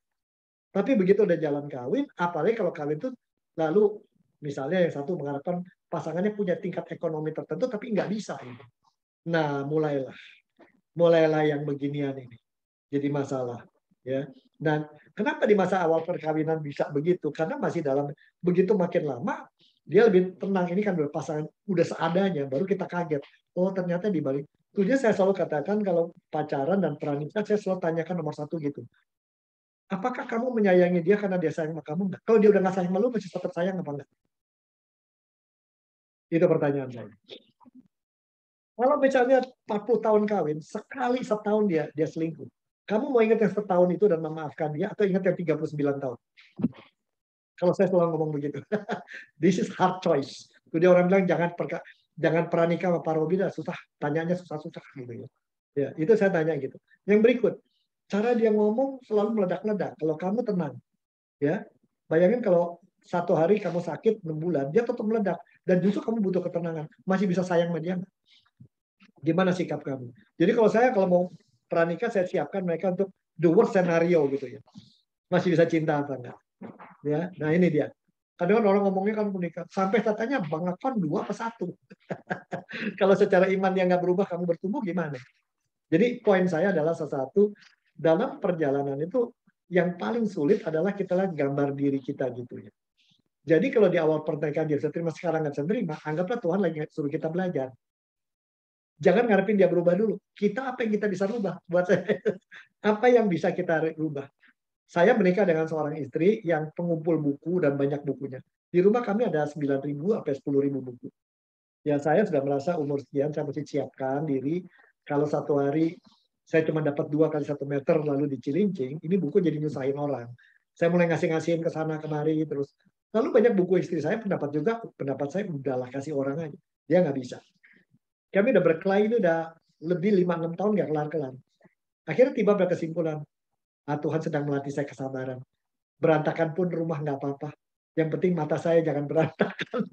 Tapi begitu udah jalan kawin, apalagi kalau kawin tuh lalu misalnya yang satu mengharapkan pasangannya punya tingkat ekonomi tertentu tapi nggak bisa. Gitu. Nah mulailah yang beginian ini jadi masalah. Ya. Dan kenapa di masa awal perkawinan bisa begitu? Karena masih dalam begitu makin lama dia lebih tenang. Ini kan pasangan udah seadanya, baru kita kaget. Oh ternyata di balik. Tujuan saya selalu katakan kalau pacaran dan pranikah saya selalu tanyakan nomor satu gitu. Apakah kamu menyayangi dia karena dia sayang sama kamu enggak? Kalau dia udah nggak sayang sama lu masih tetap sayang apa enggak? Itu pertanyaan saya. Kalau misalnya 40 tahun kawin, sekali setahun dia selingkuh. Kamu mau ingat yang setahun itu dan memaafkan dia atau ingat yang 39 tahun? Kalau saya selalu ngomong begitu. This is hard choice. Jadi orang bilang jangan pranikah sama Pak Robi, susah. Tanyanya susah-susah gitu ya. Ya, itu saya tanya gitu. Yang berikut, cara dia ngomong selalu meledak-ledak. Kalau kamu tenang, ya, bayangin kalau satu hari kamu sakit 6 bulan, dia tetap meledak. Dan justru kamu butuh ketenangan. Masih bisa sayang sama dia. Gimana sikap kamu? Jadi kalau mau pranikah, saya siapkan mereka untuk the worst scenario gitu ya. Masih bisa cinta apa enggak? Ya, nah ini dia. Kadang orang ngomongnya kan menikah. Sampai katanya Bang Akon 2 apa 1. Kalau secara iman yang nggak berubah, kamu bertumbuh gimana? Jadi poin saya adalah satu, dalam perjalanan itu yang paling sulit adalah kita lihat gambar diri kita gitu ya. Jadi kalau di awal pernikahan dia bisa terima, sekarang nggak bisa terima, anggaplah Tuhan lagi suruh kita belajar. Jangan ngarepin dia berubah dulu. Kita apa yang kita bisa rubah? Buat saya, apa yang bisa kita rubah? Saya menikah dengan seorang istri yang pengumpul buku dan banyak bukunya. Di rumah kami ada 9.000 sampai 10.000 buku. Ya saya sudah merasa umur sekian, saya mesti siapkan diri. Kalau satu hari saya cuma dapat 2 kali 1 meter lalu dicilincing, ini buku jadi nyusahin orang. Saya mulai ngasih-ngasihin ke sana kemari terus. Lalu banyak buku istri saya pendapat saya udahlah kasih orang aja. Dia nggak bisa. Kami udah berkelahi ini udah lebih 5-6 tahun nggak kelar-kelar. Akhirnya tiba pada kesimpulan, Tuhan sedang melatih saya kesabaran. Berantakan pun rumah nggak apa-apa. Yang penting mata saya jangan berantakan.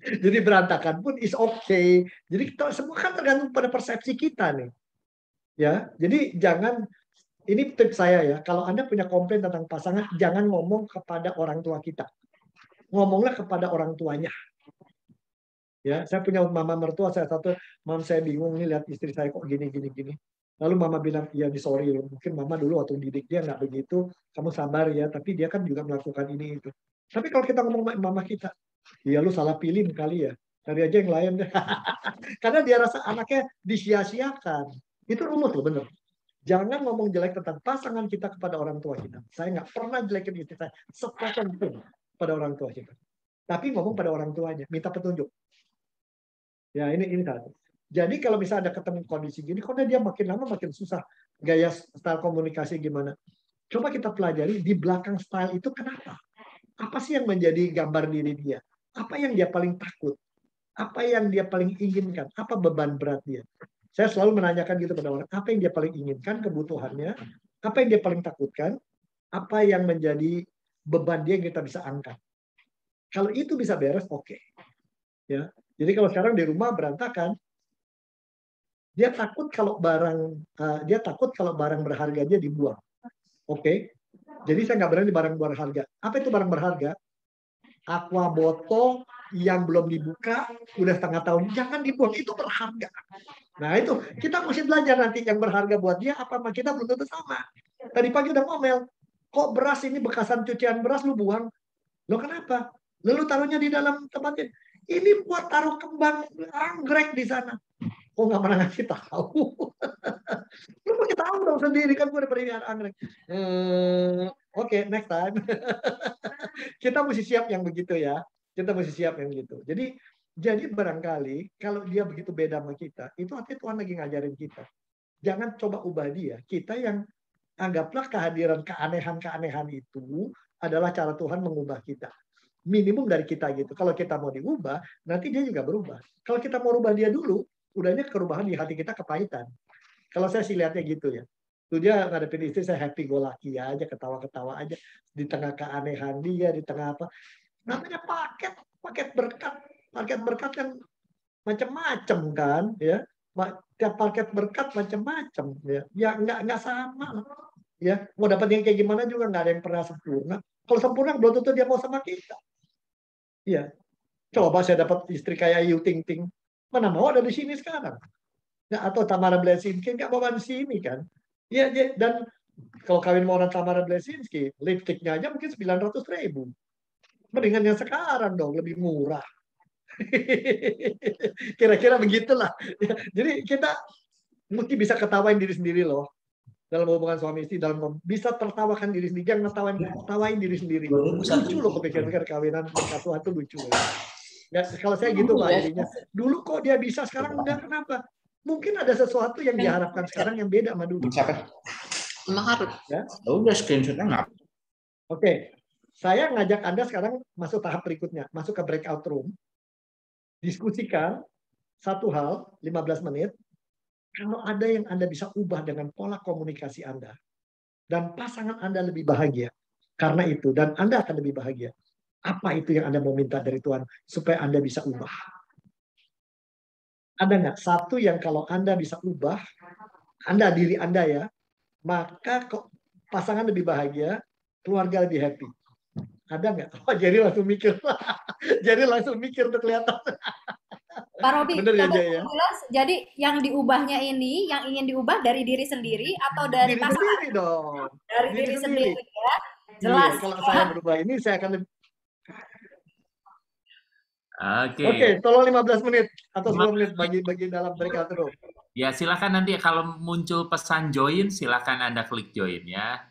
Jadi berantakan pun is okay. Jadi kita semua kan tergantung pada persepsi kita nih. Ya, jadi jangan, ini tips saya ya, kalau Anda punya komplain tentang pasangan, jangan ngomong kepada orang tua kita. Ngomonglah kepada orang tuanya. Ya, saya punya mama mertua saya satu, mam saya bingung nih lihat istri saya kok gini. Lalu mama bilang, iya sorry, mungkin mama dulu waktu didik dia nggak begitu, kamu sabar ya, tapi dia kan juga melakukan ini itu. Tapi kalau kita ngomong mama kita, iya lu salah pilih kali ya, cari aja yang lain deh. Karena dia rasa anaknya disia-siakan. Itu rumus loh, bener. Jangan ngomong jelek tentang pasangan kita kepada orang tua kita. Saya nggak pernah jelekin istri saya, sepotong pun pada orang tua kita. Tapi ngomong pada orang tuanya, minta petunjuk. Ya ini satu. Jadi kalau misalnya ada ketemu kondisi gini, kok dia makin lama makin susah gaya style komunikasi gimana. Coba kita pelajari di belakang style itu kenapa. Apa sih yang menjadi gambar diri dia? Apa yang dia paling takut? Apa yang dia paling inginkan? Apa beban berat dia? Saya selalu menanyakan gitu pada orang, apa yang dia paling inginkan, kebutuhannya, apa yang dia paling takutkan, apa yang menjadi beban dia yang kita bisa angkat. Kalau itu bisa beres, oke. Ya. Jadi kalau sekarang di rumah berantakan, dia takut kalau barang berharga dia dibuang. Oke. Jadi saya nggak berani barang berharga. Apa itu barang berharga? Aqua botol yang belum dibuka udah setengah tahun, jangan dibuang, itu berharga. Nah itu kita mesti belajar nanti yang berharga buat dia apa sama kita belum tentu sama. Tadi pagi udah ngomel, kok beras ini bekasan cucian beras lu buang? Lo kenapa? Lalu taruhnya di dalam tempatnya. Ini buat taruh kembang anggrek di sana. Kok nggak pernah ngasih tahu? Lu pakai tahu dong sendiri kan gue udah pernah anggrek. Oke, next time. Kita mesti siap yang begitu ya. Kita mesti siap yang gitu. Jadi barangkali kalau dia begitu beda sama kita, itu artinya Tuhan lagi ngajarin kita. Jangan coba ubah dia. Kita yang anggaplah kehadiran keanehan-keanehan itu adalah cara Tuhan mengubah kita. Minimum dari kita gitu. Kalau kita mau diubah, nanti dia juga berubah. Kalau kita mau ubah dia dulu, udahnya perubahan di hati kita kepahitan. Kalau saya sih lihatnya gitu ya. Tuh dia ngadepin istri, saya happy go lucky aja, ketawa-ketawa aja. Di tengah keanehan dia, di tengah apa. Namanya paket berkat. Paket berkat kan macam-macam kan. Ya. Tiap paket berkat macam-macam. Ya nggak sama. Ya, mau dapat yang kayak gimana juga nggak ada yang pernah sempurna. Kalau sempurna belum tentu dia mau sama kita. Iya, coba saya dapat istri kayak Ayu Ting Ting, mana mau ada di sini sekarang? Nggak, atau Tamara Blesinski nggak mau di sini kan? Iya, dan kalau kawin mau orang Tamara Blesinski, lipstiknya aja mungkin 900.000. Mendingan yang sekarang dong, lebih murah. Kira-kira begitulah. Jadi kita mesti bisa ketawain diri sendiri loh. Dalam hubungan suami istri, bisa tertawakan diri sendiri, jangan tawain diri sendiri. Lucu loh kepikir-pikir kawinan berkat Tuhan itu lucu. Ya, kalau saya gitu Pak intinya. Dulu kok dia bisa, sekarang enggak, kenapa? Mungkin ada sesuatu yang diharapkan sekarang yang beda sama dulu. Siapa? Emang harus. Ya? Udah screenshotnya nggak? Oke, saya ngajak Anda sekarang masuk tahap berikutnya, masuk ke breakout room, diskusikan satu hal 15 menit. Kalau ada yang Anda bisa ubah dengan pola komunikasi Anda, dan pasangan Anda lebih bahagia karena itu, dan Anda akan lebih bahagia. Apa itu yang Anda mau minta dari Tuhan supaya Anda bisa ubah? Ada nggak satu yang kalau Anda bisa ubah, Anda diri Anda ya, maka kok pasangan lebih bahagia, keluarga lebih happy. Ada nggak? Oh, jadi langsung mikir. Jadi langsung mikir tuh kelihatan. Pak Robi, Bener ya, Jay, ya? jelas. Jadi yang diubahnya ini, yang ingin diubah dari diri sendiri atau dari Diri pasangan? sendiri dong. Dari diri sendiri ya. Jelas. Iya, kalau saya berubah ini, saya akan lebih. Oke, tolong 15 menit atau 10 menit bagi dalam breakout room. Ya, silakan nanti kalau muncul pesan join, silakan Anda klik join ya.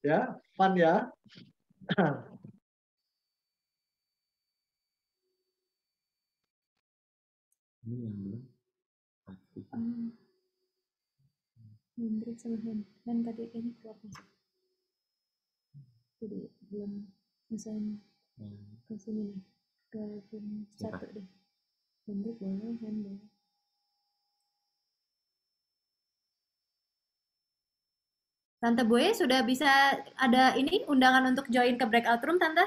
Ya, fun ya. Hendrik sama Han tadi kayaknya keluar masuk. Jadi belum misalnya ke sini nih, ke tim 1 deh. Hendrik boleh, Han boleh. Tante Boye sudah bisa ada ini undangan untuk join ke breakout room, Tante?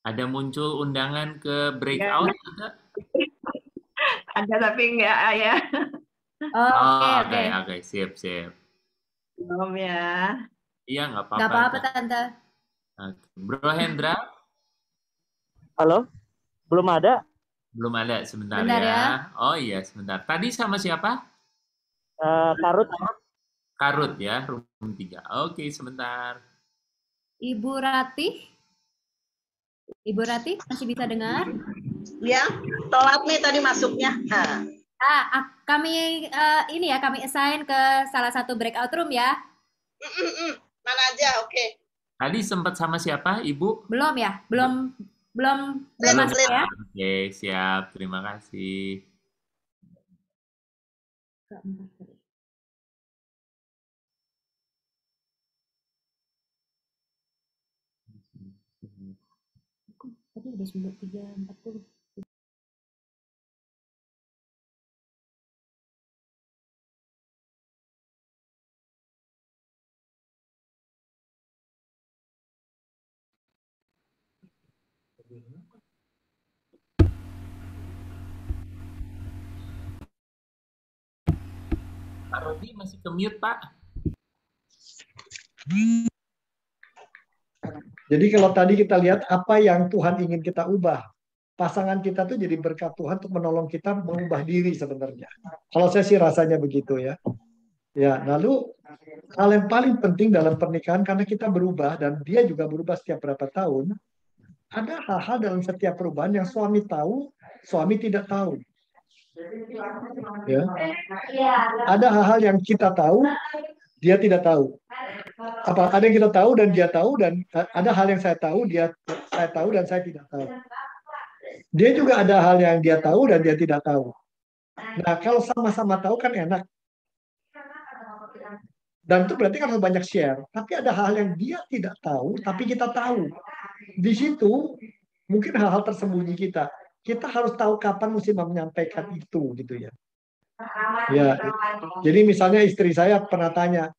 Ada muncul undangan ke breakout? Ada tapi enggak ya. Oke, siap. Belum ya. Iya, nggak apa-apa. Nggak apa-apa, Tante. Bro Hendra? Halo? Belum ada? Belum ada, sebentar Bentar ya. ya. Oh iya, sebentar. Tadi sama siapa? Karut. Karut ya, room 3. Oke, sebentar. Ibu Ratih? Ibu Ratih masih bisa dengar? Ya, telat nih tadi masuknya. Kami ini ya, kami assign ke salah satu breakout room ya. Mana aja, oke. Tadi sempat sama siapa, Ibu? Belum ya? Belum masuk ya? Oke, siap. Terima kasih. Keempat tadi. Tadi udah 3:40. Pak Rodi masih ke mute, Pak. Jadi kalau tadi kita lihat apa yang Tuhan ingin kita ubah. Pasangan kita tuh jadi berkat Tuhan untuk menolong kita mengubah diri sebenarnya. Kalau saya sih rasanya begitu ya. Ya, lalu hal yang paling penting dalam pernikahan, karena kita berubah dan dia juga berubah setiap berapa tahun, ada hal-hal dalam setiap perubahan yang suami tahu, suami tidak tahu. Ya. Ada hal-hal yang kita tahu, dia tidak tahu. Apa ada yang kita tahu dan dia tahu, dan ada hal yang saya tahu dan saya tidak tahu. Dia juga ada hal yang dia tahu dan dia tidak tahu. Nah, kalau sama-sama tahu kan enak. Dan itu berarti kan harus banyak share. Tapi ada hal yang dia tidak tahu, tapi kita tahu. Di situ mungkin hal-hal tersembunyi kita. Kita harus tahu kapan mesti menyampaikan itu, gitu ya. Ya, jadi misalnya istri saya pernah tanya,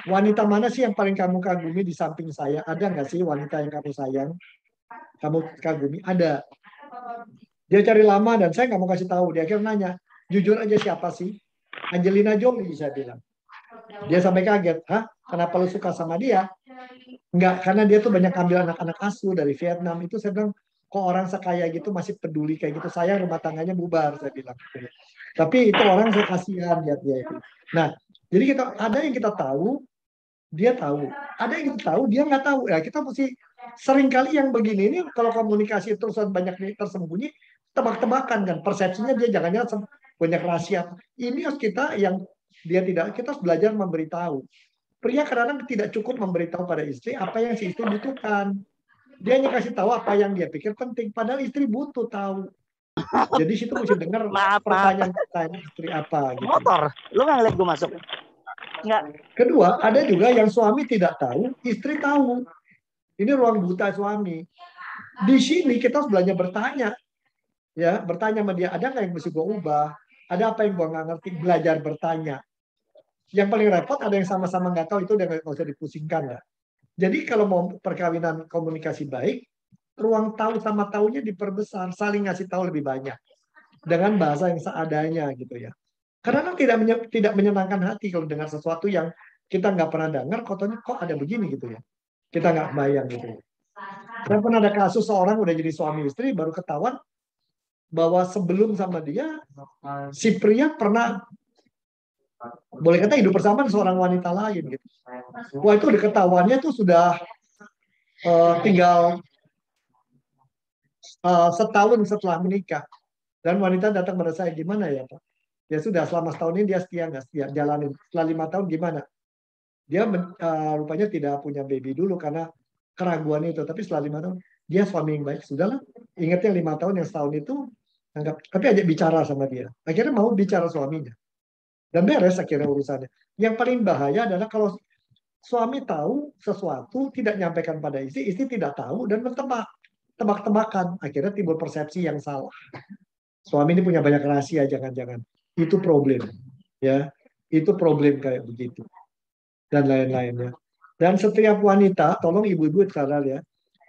wanita mana sih yang paling kamu kagumi di samping saya? Ada nggak sih wanita yang kamu sayang, kamu kagumi? Ada. Dia cari lama dan saya nggak mau kasih tahu. Dia akhirnya nanya, jujur aja siapa sih? Angelina Jolie, saya bilang. Dia sampai kaget, hah? Kenapa lu suka sama dia? Enggak, karena dia tuh banyak ambil anak-anak asuh dari Vietnam. Itu saya bilang, kok orang sekaya gitu masih peduli kayak gitu. Saya rumah tangganya bubar, saya bilang. Tapi itu orang saya kasihan lihat dia itu. Nah, jadi kita ada yang kita tahu, dia tahu. Ada yang kita tahu, dia nggak tahu. Ya, kita mesti seringkali yang begini ini kalau komunikasi terus banyak tersembunyi, tebak-tebakan kan. Persepsinya dia jangan-jangan banyak rahasia. Ini harus kita yang dia tidak, kita harus belajar memberitahu. Pria kadang-kadang tidak cukup memberitahu pada istri apa yang si istri butuhkan. Dia hanya kasih tahu apa yang dia pikir penting, padahal istri butuh tahu. Jadi situ mesti dengar pertanyaan istri apa gitu. Motor, lu nggak ngeliat gue masuk? Nggak. Kedua, ada juga yang suami tidak tahu, istri tahu. Ini ruang buta suami. Di sini kita harus belajar bertanya. Ya, bertanya sama dia, ada nggak yang mesti gue ubah? Ada apa yang gue nggak ngerti? Belajar bertanya. Yang paling repot ada yang sama-sama nggak tahu, itu udah nggak usah dipusingkan ya. Jadi kalau mau perkawinan komunikasi baik, ruang tahu sama tahunya diperbesar, saling ngasih tahu lebih banyak dengan bahasa yang seadanya gitu ya. Karena tidak menyenangkan hati kalau dengar sesuatu yang kita nggak pernah dengar, kok ada begini gitu ya. Kita nggak bayang gitu. Saya pernah ada kasus seorang udah jadi suami istri baru ketahuan bahwa sebelum sama dia si pria pernah boleh kata hidup bersama dengan seorang wanita lain gitu. Wah itu diketahuannya tuh sudah tinggal setahun setelah menikah. Dan wanita datang pada saya, gimana ya Pak? Ya sudah selama setahun ini dia setia nggak setia, jalanin. Setelah 5 tahun gimana? Dia rupanya tidak punya baby dulu karena keraguan itu. Tapi setelah 5 tahun dia suami yang baik. Sudahlah, ingatnya 5 tahun yang setahun itu anggap, tapi ajak bicara sama dia. Akhirnya mau bicara suaminya. Dan beres akhirnya urusannya. Yang paling bahaya adalah kalau suami tahu sesuatu, tidak nyampaikan pada istri, istri tidak tahu dan tebak-tebakan. Akhirnya timbul persepsi yang salah. Suami ini punya banyak rahasia, jangan-jangan. Itu problem. Ya, itu problem kayak begitu. Dan lain-lainnya. Dan setiap wanita, tolong ibu-ibu sadar ya,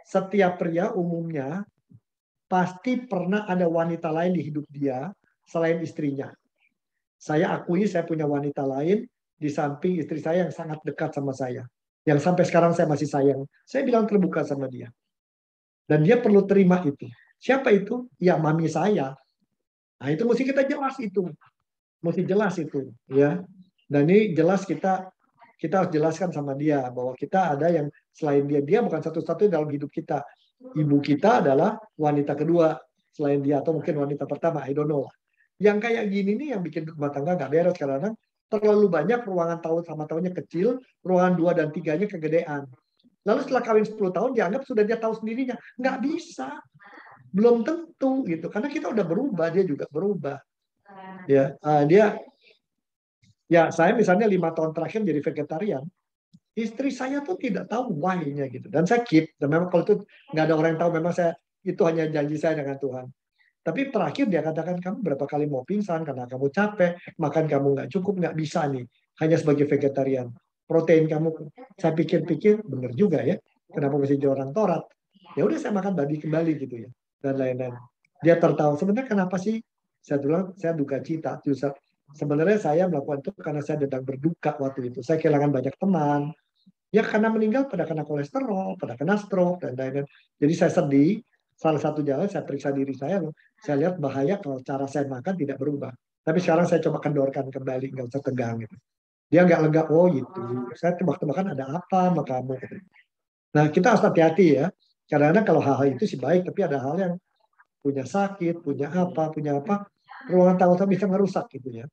setiap pria umumnya pasti pernah ada wanita lain di hidup dia selain istrinya. Saya akui saya punya wanita lain di samping istri saya yang sangat dekat sama saya. Yang sampai sekarang saya masih sayang. Saya bilang terbuka sama dia. Dan dia perlu terima itu. Siapa itu? Ya mami saya. Nah itu mesti kita jelas itu. Mesti jelas itu. Ya. Dan ini jelas kita harus jelaskan sama dia bahwa kita ada yang selain dia. Dia bukan satu-satunya dalam hidup kita. Ibu kita adalah wanita kedua selain dia. Atau mungkin wanita pertama. I don't know. Yang kayak gini nih yang bikin rumah tangga nggak beres kadang-kadang. Terlalu banyak ruangan tahu sama tahunya kecil, ruangan 2 dan 3-nya kegedean. Lalu setelah kawin 10 tahun dianggap sudah dia tahu sendirinya. Nggak bisa. Belum tentu gitu. Karena kita udah berubah, dia juga berubah. Ya, saya misalnya 5 tahun terakhir jadi vegetarian. Istri saya tuh tidak tahu why-nya gitu. Dan saya keep. Dan memang kalau itu nggak ada orang yang tahu, memang itu hanya janji saya dengan Tuhan. Tapi terakhir dia katakan, kamu berapa kali mau pingsan karena kamu capek, makan kamu nggak cukup, nggak bisa nih, hanya sebagai vegetarian. Protein kamu, saya pikir-pikir, benar juga ya, kenapa mesti jadi orang Taurat? Ya udah saya makan babi kembali gitu ya, dan lain-lain. Dia tertawa, sebenarnya kenapa sih? Saya bilang, saya duka cita. Sebenarnya saya melakukan itu karena saya sedang berduka waktu itu. Saya kehilangan banyak teman. Ya karena meninggal pada kena kolesterol, pada kena stroke, dan lain-lain. Jadi saya sedih. Salah satu jalan saya periksa diri saya lihat bahaya kalau cara saya makan tidak berubah. Tapi sekarang saya coba kendorkan kembali, nggak usah tegang gitu. Dia nggak lega, oh gitu. Saya tebak-tebakan ada apa sama kamu. Nah, kita harus hati-hati ya. Kadang-kadang kalau hal-hal itu sih baik, tapi ada hal yang punya sakit, punya apa, ruangan tahu bisa merusak gitu ya.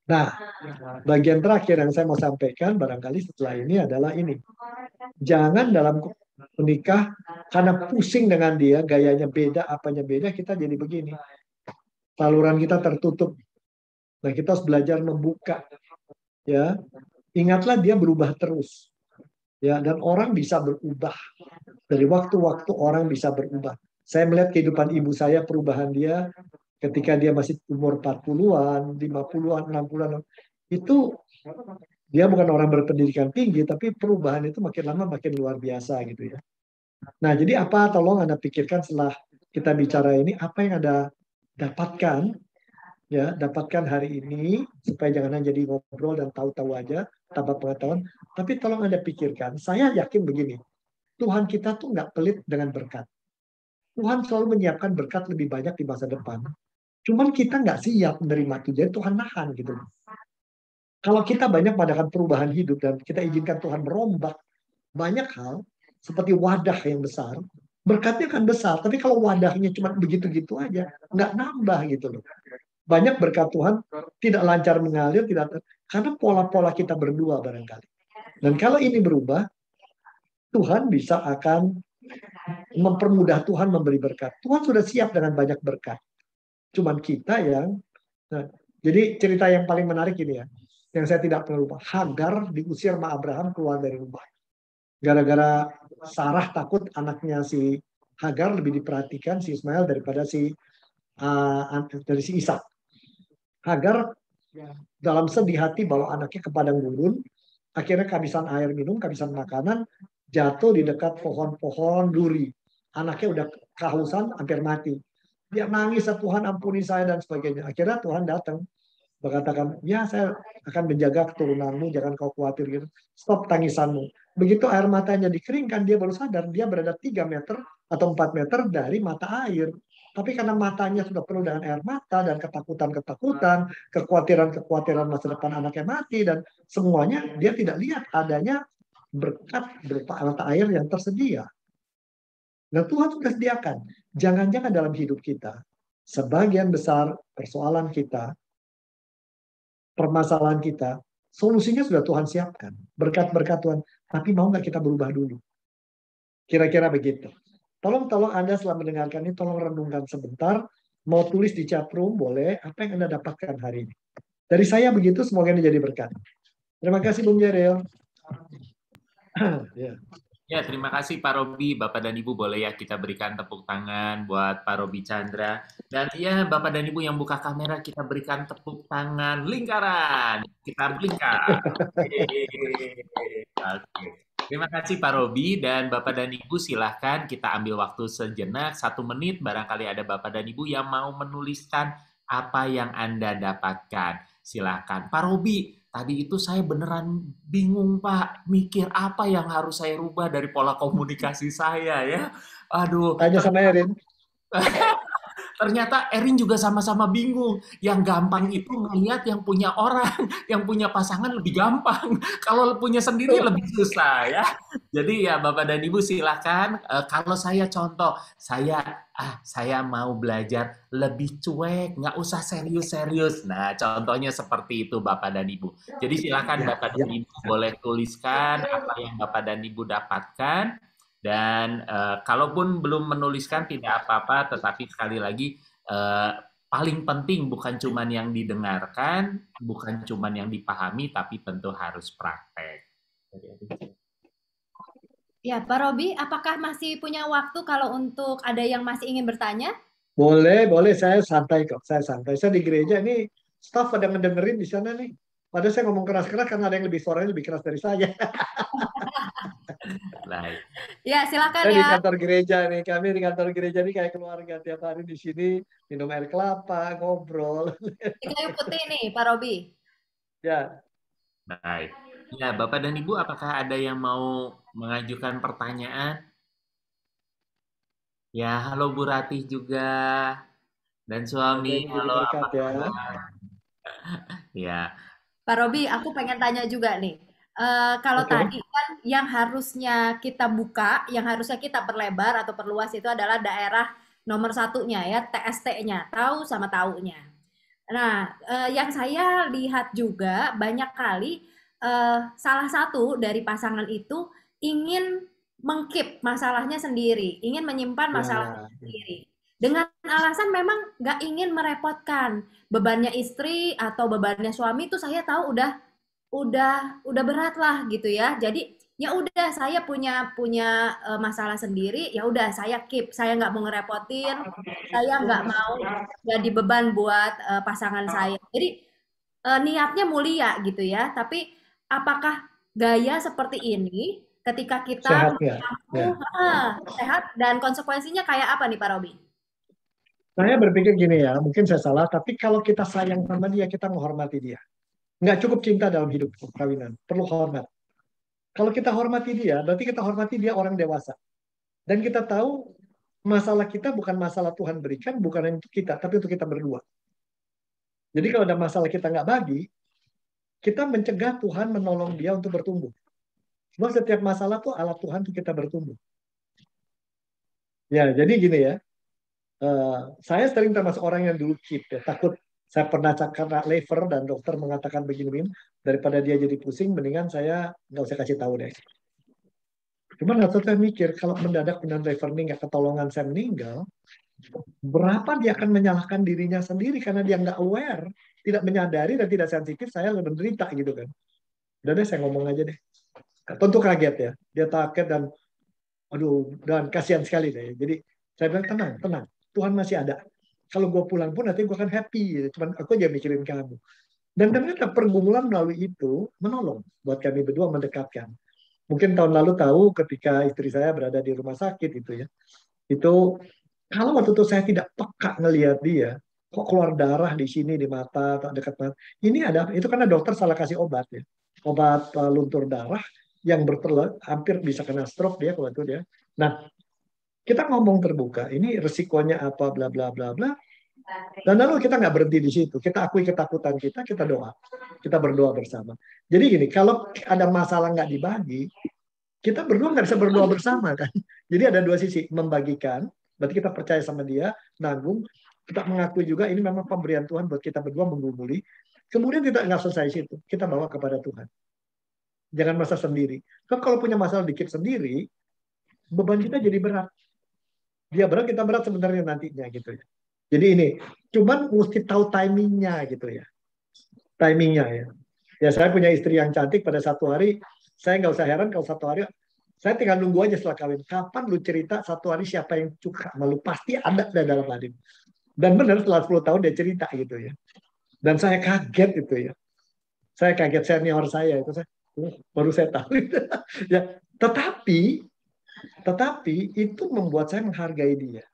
Nah, bagian terakhir yang saya mau sampaikan barangkali setelah ini adalah ini. Jangan dalam menikah karena pusing dengan dia, gayanya beda, apanya beda, kita jadi begini. Saluran kita tertutup. Nah, kita harus belajar membuka. Ya, ingatlah dia berubah terus. Ya, dan orang bisa berubah. Dari waktu-waktu orang bisa berubah. Saya melihat kehidupan ibu saya, perubahan dia ketika dia masih umur 40-an, 50-an, 60-an. Itu dia bukan orang berpendidikan tinggi, tapi perubahan itu makin lama makin luar biasa gitu ya. Nah, jadi apa? Tolong Anda pikirkan setelah kita bicara ini, apa yang Anda dapatkan, ya, dapatkan hari ini, supaya jangan hanya jadi ngobrol dan tahu-tahu aja, tanpa pengetahuan. Tapi tolong Anda pikirkan, saya yakin begini, Tuhan kita tuh nggak pelit dengan berkat. Tuhan selalu menyiapkan berkat lebih banyak di masa depan. Cuman kita nggak siap menerima itu, jadi Tuhan nahan gitu. Kalau kita banyak mengadakan perubahan hidup dan kita izinkan Tuhan merombak banyak hal, seperti wadah yang besar, berkatnya akan besar. Tapi kalau wadahnya cuma begitu-gitu aja, nggak nambah gitu loh. Banyak berkat Tuhan tidak lancar mengalir, tidak karena pola-pola kita berdua barangkali. Dan kalau ini berubah, Tuhan bisa akan mempermudah Tuhan memberi berkat. Tuhan sudah siap dengan banyak berkat. Cuman kita yang... Nah, jadi cerita yang paling menarik ini ya, yang saya tidak pernah lupa. Hagar diusir sama Abraham keluar dari rumah. Gara-gara Sarah takut anaknya si Hagar lebih diperhatikan si Ismail daripada dari si Ishak. Hagar dalam sedih hati bawa anaknya ke padang gurun, akhirnya kehabisan air minum, kehabisan makanan, jatuh di dekat pohon-pohon duri. Anaknya udah kehausan, hampir mati. Dia nangis, Tuhan ampuni saya dan sebagainya. Akhirnya Tuhan datang, berkatakan, ya saya akan menjaga keturunanmu, jangan kau khawatir gitu. Stop tangisanmu. Begitu air matanya dikeringkan, dia baru sadar dia berada 3 meter atau 4 meter dari mata air. Tapi karena matanya sudah penuh dengan air mata dan ketakutan-ketakutan, kekhawatiran-kekhawatiran masa depan anaknya mati, dan semuanya dia tidak lihat adanya berkat berupa mata air yang tersedia. Nah, Tuhan sudah sediakan. Jangan-jangan dalam hidup kita, sebagian besar persoalan kita, permasalahan kita, solusinya sudah Tuhan siapkan. Berkat-berkat Tuhan. Tapi mau nggak kita berubah dulu? Kira-kira begitu. Tolong Anda setelah mendengarkan ini, tolong renungkan sebentar. Mau tulis di chat room, boleh. Apa yang Anda dapatkan hari ini? Dari saya begitu, semoga ini jadi berkat. Terima kasih, Bung Jeril. Ya, terima kasih Pak Robi. Bapak dan Ibu boleh ya kita berikan tepuk tangan buat Pak Robi Chandra. Dan ya, Bapak dan Ibu yang buka kamera, kita berikan tepuk tangan lingkaran. Kita lingkar. Oke. Terima kasih Pak Robi dan Bapak dan Ibu, silahkan kita ambil waktu sejenak, 1 menit, barangkali ada Bapak dan Ibu yang mau menuliskan apa yang Anda dapatkan. Silahkan. Pak Robi, tadi itu saya beneran bingung Pak, mikir apa yang harus saya rubah dari pola komunikasi saya ya. Aduh. Tanya sama Erin. Ternyata Erin juga sama-sama bingung. Yang gampang itu melihat yang punya orang, yang punya pasangan lebih gampang. Kalau punya sendiri lebih susah ya. Jadi ya Bapak dan Ibu silakan. Kalau saya contoh, saya mau belajar lebih cuek, nggak usah serius-serius. Nah, contohnya seperti itu Bapak dan Ibu. Jadi silakan Bapak dan Ibu boleh tuliskan apa yang Bapak dan Ibu dapatkan. Dan kalaupun belum menuliskan tidak apa-apa, tetapi sekali lagi paling penting bukan cuma yang didengarkan, bukan cuma yang dipahami, tapi tentu harus praktek. Ya, Pak Robi, apakah masih punya waktu kalau untuk ada yang masih ingin bertanya? Boleh. Saya santai kok. Saya santai. Saya di gereja ini, staff pada ngedengerin di sana nih. Padahal saya ngomong keras-keras karena ada yang lebih suaranya lebih keras dari saya. Ya, silakan saya ya. Di kantor gereja nih, kami di kantor gereja nih kayak keluarga, tiap hari di sini minum air kelapa, ngobrol. Di kayu putih nih, Pak Robi. Ya. Baik. Ya, Bapak dan Ibu, apakah ada yang mau mengajukan pertanyaan? Ya, halo Bu Ratih juga dan suami. Halo. Berkat, ya. Ya. Pak Robi, aku pengen tanya juga nih. Kalau Oke. tadi kan yang harusnya kita buka, yang harusnya kita perlebar atau perluas itu adalah daerah nomor satunya ya, TST-nya, tahu sama taunya. Nah, yang saya lihat juga banyak kali salah satu dari pasangan itu ingin mengkeep masalahnya sendiri, ingin menyimpan masalahnya Ya, sendiri. Dengan alasan memang nggak ingin merepotkan bebannya istri atau bebannya suami itu saya tahu udah berat lah gitu ya. Jadi ya udah saya punya punya masalah sendiri, ya udah saya keep, saya nggak mau ngerepotin, saya nggak mau jadi beban buat pasangan saya. Jadi niatnya mulia gitu ya. Tapi apakah gaya seperti ini ketika kita sehat ya. Ya. sehat dan konsekuensinya kayak apa nih Pak Robi? Saya berpikir gini ya, mungkin saya salah, tapi kalau kita sayang sama dia, kita menghormati dia. Nggak cukup cinta dalam hidup perkawinan, perlu hormat. Kalau kita hormati dia, berarti kita hormati dia orang dewasa. Dan kita tahu masalah kita bukan masalah Tuhan berikan, bukan untuk kita, tapi untuk kita berdua. Jadi kalau ada masalah kita nggak bagi, kita mencegah Tuhan menolong dia untuk bertumbuh. Sebab setiap masalah tuh alat Tuhan untuk kita bertumbuh. Ya, jadi gini ya, saya sering termasuk orang yang dulu keep ya, takut. Saya pernah kena lever dan dokter mengatakan begini, daripada dia jadi pusing, mendingan saya nggak usah kasih tahu deh. Cuman waktu saya mikir, kalau mendadak dengan lever ini nggak ketolongan, saya meninggal, berapa dia akan menyalahkan dirinya sendiri karena dia nggak aware, tidak menyadari dan tidak sensitif, saya lebih menderita gitu kan. Udah deh, saya ngomong aja deh. Tentu kaget ya, dia kaget dan aduh, dan kasihan sekali deh. Jadi saya bilang tenang, tenang, Tuhan masih ada. Kalau gue pulang pun nanti gue akan happy. Cuman aku aja mikirin kamu. Dan ternyata pergumulan melalui itu menolong buat kami berdua mendekatkan. Mungkin tahun lalu tahu ketika istri saya berada di rumah sakit itu ya. Itu kalau waktu itu saya tidak peka ngelihat dia, kok keluar darah di sini di mata atau dekat mata. Ini ada itu karena dokter salah kasih obat ya. Obat luntur darah yang hampir bisa kena stroke dia waktu dia. Nah, kita ngomong terbuka, ini resikonya apa, bla bla bla bla. Dan lalu kita nggak berhenti di situ. Kita akui ketakutan kita doa. Kita berdoa bersama. Jadi gini, kalau ada masalah nggak dibagi, kita berdua nggak bisa berdoa bersama kan. Jadi ada dua sisi, membagikan, berarti kita percaya sama dia, nanggung, kita mengakui juga ini memang pemberian Tuhan buat kita berdua menggumuli. Kemudian kita nggak selesai situ, kita bawa kepada Tuhan. Jangan merasa sendiri. Kalau punya masalah dikit sendiri, beban kita jadi berat. Dia berat, kita berat sebenarnya nantinya gitu ya. Jadi ini, cuman mesti tahu timingnya gitu ya. Timingnya ya. Ya saya punya istri yang cantik pada satu hari, saya nggak usah heran kalau satu hari, saya tinggal nunggu aja setelah kawin. Kapan lu cerita satu hari siapa yang suka malu? Pasti ada dalam hati. Dan benar setelah 10 tahun dia cerita gitu ya. Dan saya kaget itu ya. Saya kaget senior saya itu baru saya tahu. Ya, tetapi itu membuat saya menghargai dia.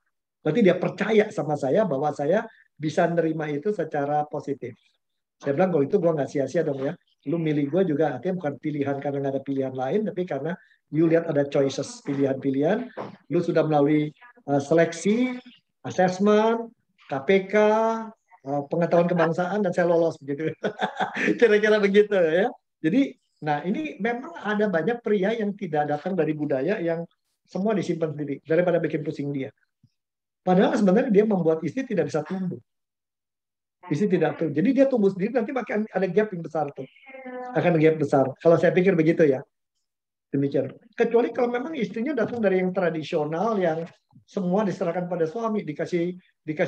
Berarti dia percaya sama saya bahwa saya bisa nerima itu secara positif. Saya bilang, kalau itu gue nggak sia-sia dong ya. Lu milih gue juga artinya bukan pilihan karena nggak ada pilihan lain, tapi karena you lihat ada choices, pilihan-pilihan. Lu sudah melalui seleksi, assessment, KPK, pengetahuan kebangsaan, dan saya lolos begitu. Kira-kira begitu ya. Jadi, nah ini memang ada banyak pria yang tidak datang dari budaya yang semua disimpan sendiri daripada bikin pusing dia. Padahal sebenarnya dia membuat istri tidak bisa tumbuh. Istri tidak tumbuh. Jadi dia tumbuh sendiri, nanti akan ada gap yang besar tuh. Akan gap besar. Kalau saya pikir begitu ya. Demikian. Kecuali kalau memang istrinya datang dari yang tradisional, yang semua diserahkan pada suami, dikasih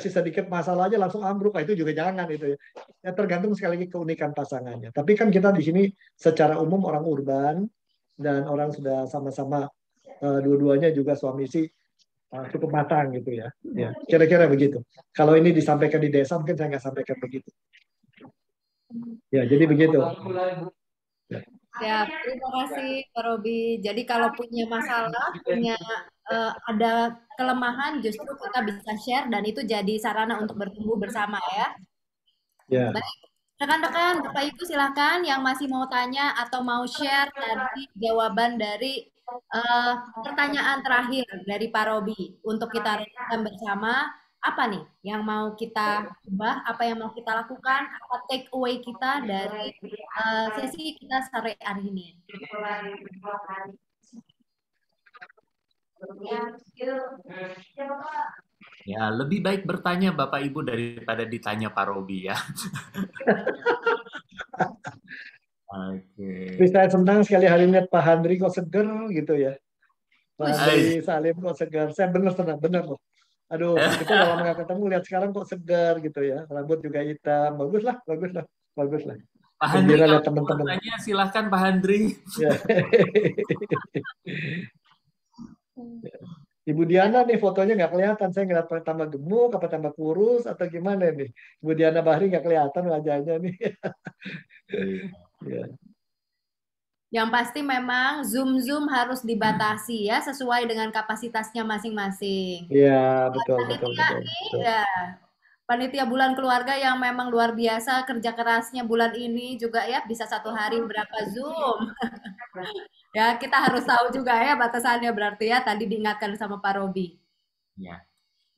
sedikit masalah aja langsung ambruk. Nah, itu juga jangan itu ya. Ya tergantung sekali lagi keunikan pasangannya. Tapi kan kita di sini secara umum orang urban dan orang sudah sama-sama dua-duanya juga suami istri cukup matang gitu ya. Ya, kira-kira begitu. Kalau ini disampaikan di desa mungkin saya nggak sampaikan begitu. Ya, jadi begitu. Ya, terima kasih Pak Robi. Jadi kalau punya masalah, punya ada kelemahan, justru kita bisa share dan itu jadi sarana untuk bertumbuh bersama ya. Ya. Baik, rekan-rekan, Bapak Ibu silakan yang masih mau tanya atau mau share tadi jawaban dari pertanyaan terakhir dari Pak Robi untuk kita renungkan bersama. apa nih yang mau kita ubah, apa yang mau kita lakukan, apa take away kita dari sesi kita sore hari ini. Ya, lebih baik bertanya Bapak Ibu daripada ditanya Pak Robi ya. Oke. Tapi saya senang sekali hari ini Pak Handri kok seger gitu ya. Pak Handri Salim kok seger. Saya benar senang, benar loh. Aduh, kita udah lama gak ketemu, lihat sekarang kok segar gitu ya. Rambut juga hitam, bagus lah. Pak Handri, Gembira lihat kalau mau teman-teman. tanya silahkan Pak Handri. Ya. Ibu Diana nih fotonya nggak kelihatan. Saya ngeliat tambah gemuk, apa tambah kurus, atau gimana nih? Ibu Diana Bahri nggak kelihatan wajahnya nih. Ya. Yang pasti memang Zoom harus dibatasi ya, sesuai dengan kapasitasnya masing-masing. Iya, betul. Ya, panitia bulan keluarga yang memang luar biasa, kerja kerasnya bulan ini juga ya, bisa 1 hari berapa Zoom. Ya, kita harus tahu juga ya batasannya, berarti ya tadi diingatkan sama Pak Robi. Ya.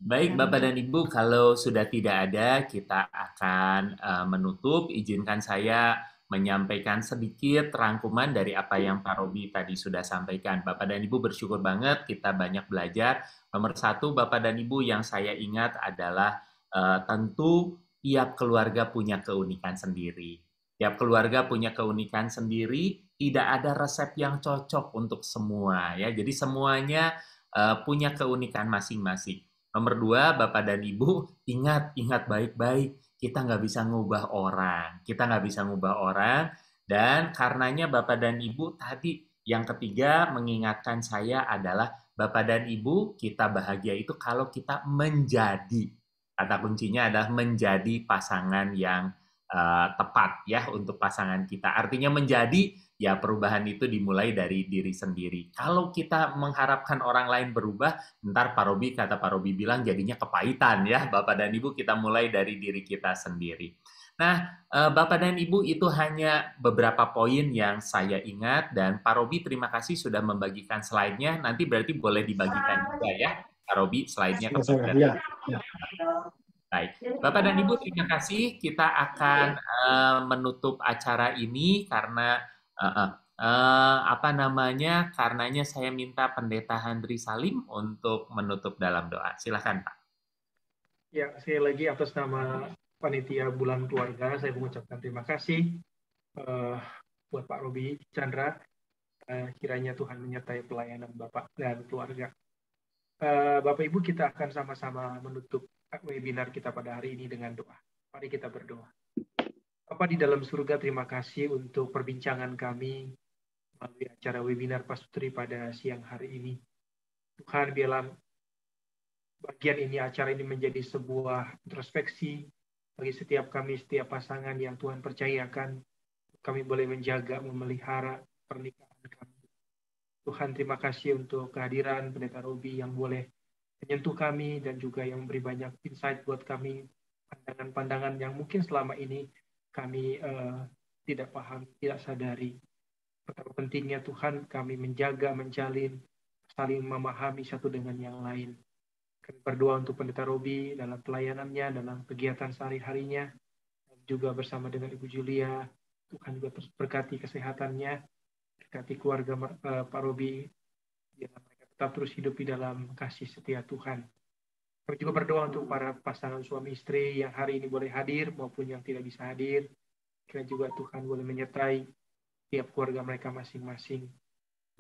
Baik Bapak dan Ibu, kalau sudah tidak ada, kita akan menutup. Izinkan saya menyampaikan sedikit rangkuman dari apa yang Pak Robi tadi sudah sampaikan. Bapak dan Ibu bersyukur banget, kita banyak belajar. Nomor 1, Bapak dan Ibu, yang saya ingat adalah tentu tiap keluarga punya keunikan sendiri. Tiap keluarga punya keunikan sendiri, tidak ada resep yang cocok untuk semua ya. Jadi semuanya punya keunikan masing-masing. Nomor 2, Bapak dan Ibu, ingat baik-baik, kita nggak bisa ngubah orang. Dan karenanya Bapak dan Ibu tadi, yang ketiga mengingatkan saya adalah Bapak dan Ibu, kita bahagia itu kalau kita menjadi. Kata kuncinya adalah menjadi pasangan yang tepat ya untuk pasangan kita. Artinya menjadi, ya perubahan itu dimulai dari diri sendiri. Kalau kita mengharapkan orang lain berubah, ntar kata Pak Robi bilang jadinya kepahitan ya. Bapak dan Ibu, kita mulai dari diri kita sendiri. Nah, Bapak dan Ibu, itu hanya beberapa poin yang saya ingat, dan Pak Robi terima kasih sudah membagikan slide-nya. Nanti berarti boleh dibagikan juga ya, Pak Robi, slide-nya ke Bapak. Ya. Baik, Bapak dan Ibu, terima kasih. Kita akan menutup acara ini karena karenanya saya minta Pendeta Handri Salim untuk menutup dalam doa. Silakan, Pak. Ya, sekali lagi atas nama Panitia Bulan Keluarga, saya mengucapkan terima kasih buat Pak Robi Chandra. Kiranya Tuhan menyertai pelayanan Bapak dan keluarga. Bapak Ibu, kita akan sama-sama menutup webinar kita pada hari ini dengan doa. Mari kita berdoa. Bapa di dalam surga, terima kasih untuk perbincangan kami melalui acara webinar Pasutri pada siang hari ini. Tuhan, biarlah bagian ini, acara ini menjadi sebuah introspeksi bagi setiap kami, setiap pasangan yang Tuhan percayakan. Kami boleh menjaga, memelihara pernikahan kami. Tuhan, terima kasih untuk kehadiran Pendeta Robi yang boleh menyentuh kami dan juga yang memberi banyak insight buat kami, pandangan-pandangan yang mungkin selama ini kami tidak paham, tidak sadari. Betapa pentingnya Tuhan kami menjaga, menjalin, saling memahami satu dengan yang lain. Kami berdoa untuk Pendeta Robi dalam pelayanannya, dalam kegiatan sehari-harinya, dan juga bersama dengan Ibu Julia. Tuhan juga terus berkati kesehatannya, berkati keluarga Pak Robi, biarlah mereka tetap terus hidup di dalam kasih setia Tuhan. Kami juga berdoa untuk para pasangan suami istri yang hari ini boleh hadir maupun yang tidak bisa hadir. Kiranya juga Tuhan boleh menyertai tiap keluarga mereka masing-masing.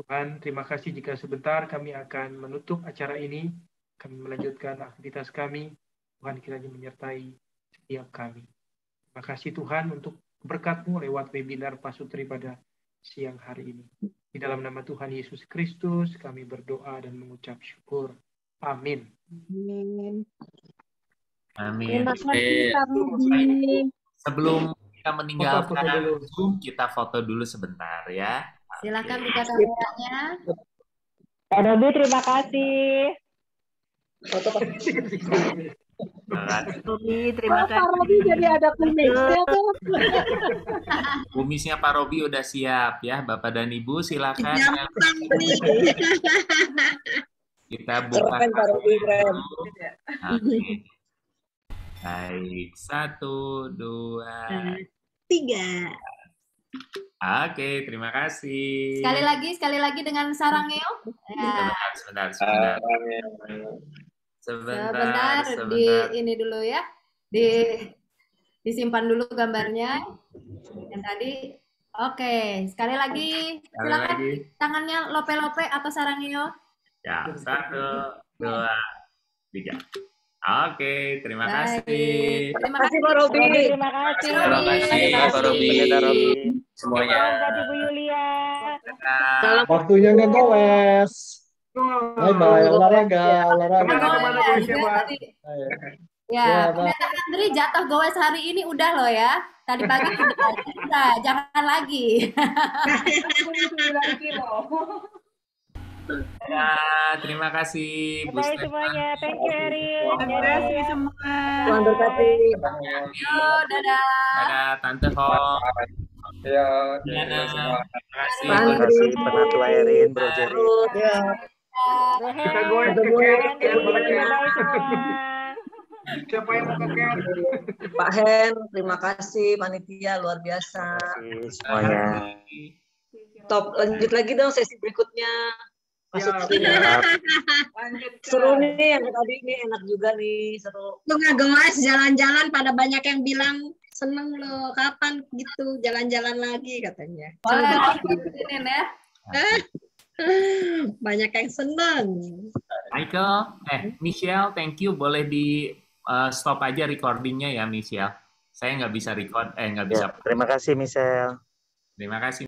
Tuhan, terima kasih jika sebentar kami akan menutup acara ini. Kami melanjutkan aktivitas kami. Tuhan kiranya menyertai setiap kami. Terima kasih Tuhan untuk berkat-Mu lewat webinar Pasutri pada siang hari ini. Di dalam nama Tuhan Yesus Kristus kami berdoa dan mengucap syukur. Amin. Amin. Terima kasih Pak Robi. Sebelum kita meninggalkan Zoom, kita foto dulu sebentar ya. Silakan buka kameranya. Pak Robi, terima kasih. Robi, terima kasih. Pak Robi jadi ada kumisnya tuh. Kumisnya Pak Robi udah siap ya, Bapak dan Ibu silakan. Kita buka. Baik, 1, 2, 3. Oke, terima kasih. Sekali lagi dengan Sarangeo. Ya. Sebentar. Sebentar, ini dulu ya. Disimpan dulu gambarnya. Yang tadi. Oke, sekali lagi. Silakan tangannya lope-lope atau Sarangeo. Ya, 1, 2, 3. Oke, terima kasih. Terima kasih Pak Robi. Terima kasih. Terima kasih Pak Robi. Semuanya. Bu Yulia. Waktunya ngegowes. Bye-bye, olahraga. Ya, ternyata Andri jatuh gowes hari ini udah loh ya. Tadi pagi udah, jangan lagi. 9 kilo. Ya, terima kasih Bu Bye semuanya. Thank you, Erin. Terima kasih semua. Tuhan berkati. Yuk, dadah. Dadah, Tante Hong. Ya, Terima kasih. Terima kasih Penatua Erin, Bro Jerry. Kita goes ke siapa yang mau ke Pak Hen, terima kasih panitia luar biasa. Semuanya. Top, lanjut lagi dong sesi berikutnya. Masuk Ya. seru nih yang tadi ini enak juga nih, seru. Lu nggak gemas jalan-jalan, pada banyak yang bilang seneng lo, kapan gitu jalan-jalan lagi katanya. Boleh disinin ya. Banyak yang seneng. Michelle, thank you. Boleh di stop aja recordingnya ya, Michelle. Saya nggak bisa record, nggak bisa. Terima kasih, Michelle. Terima kasih.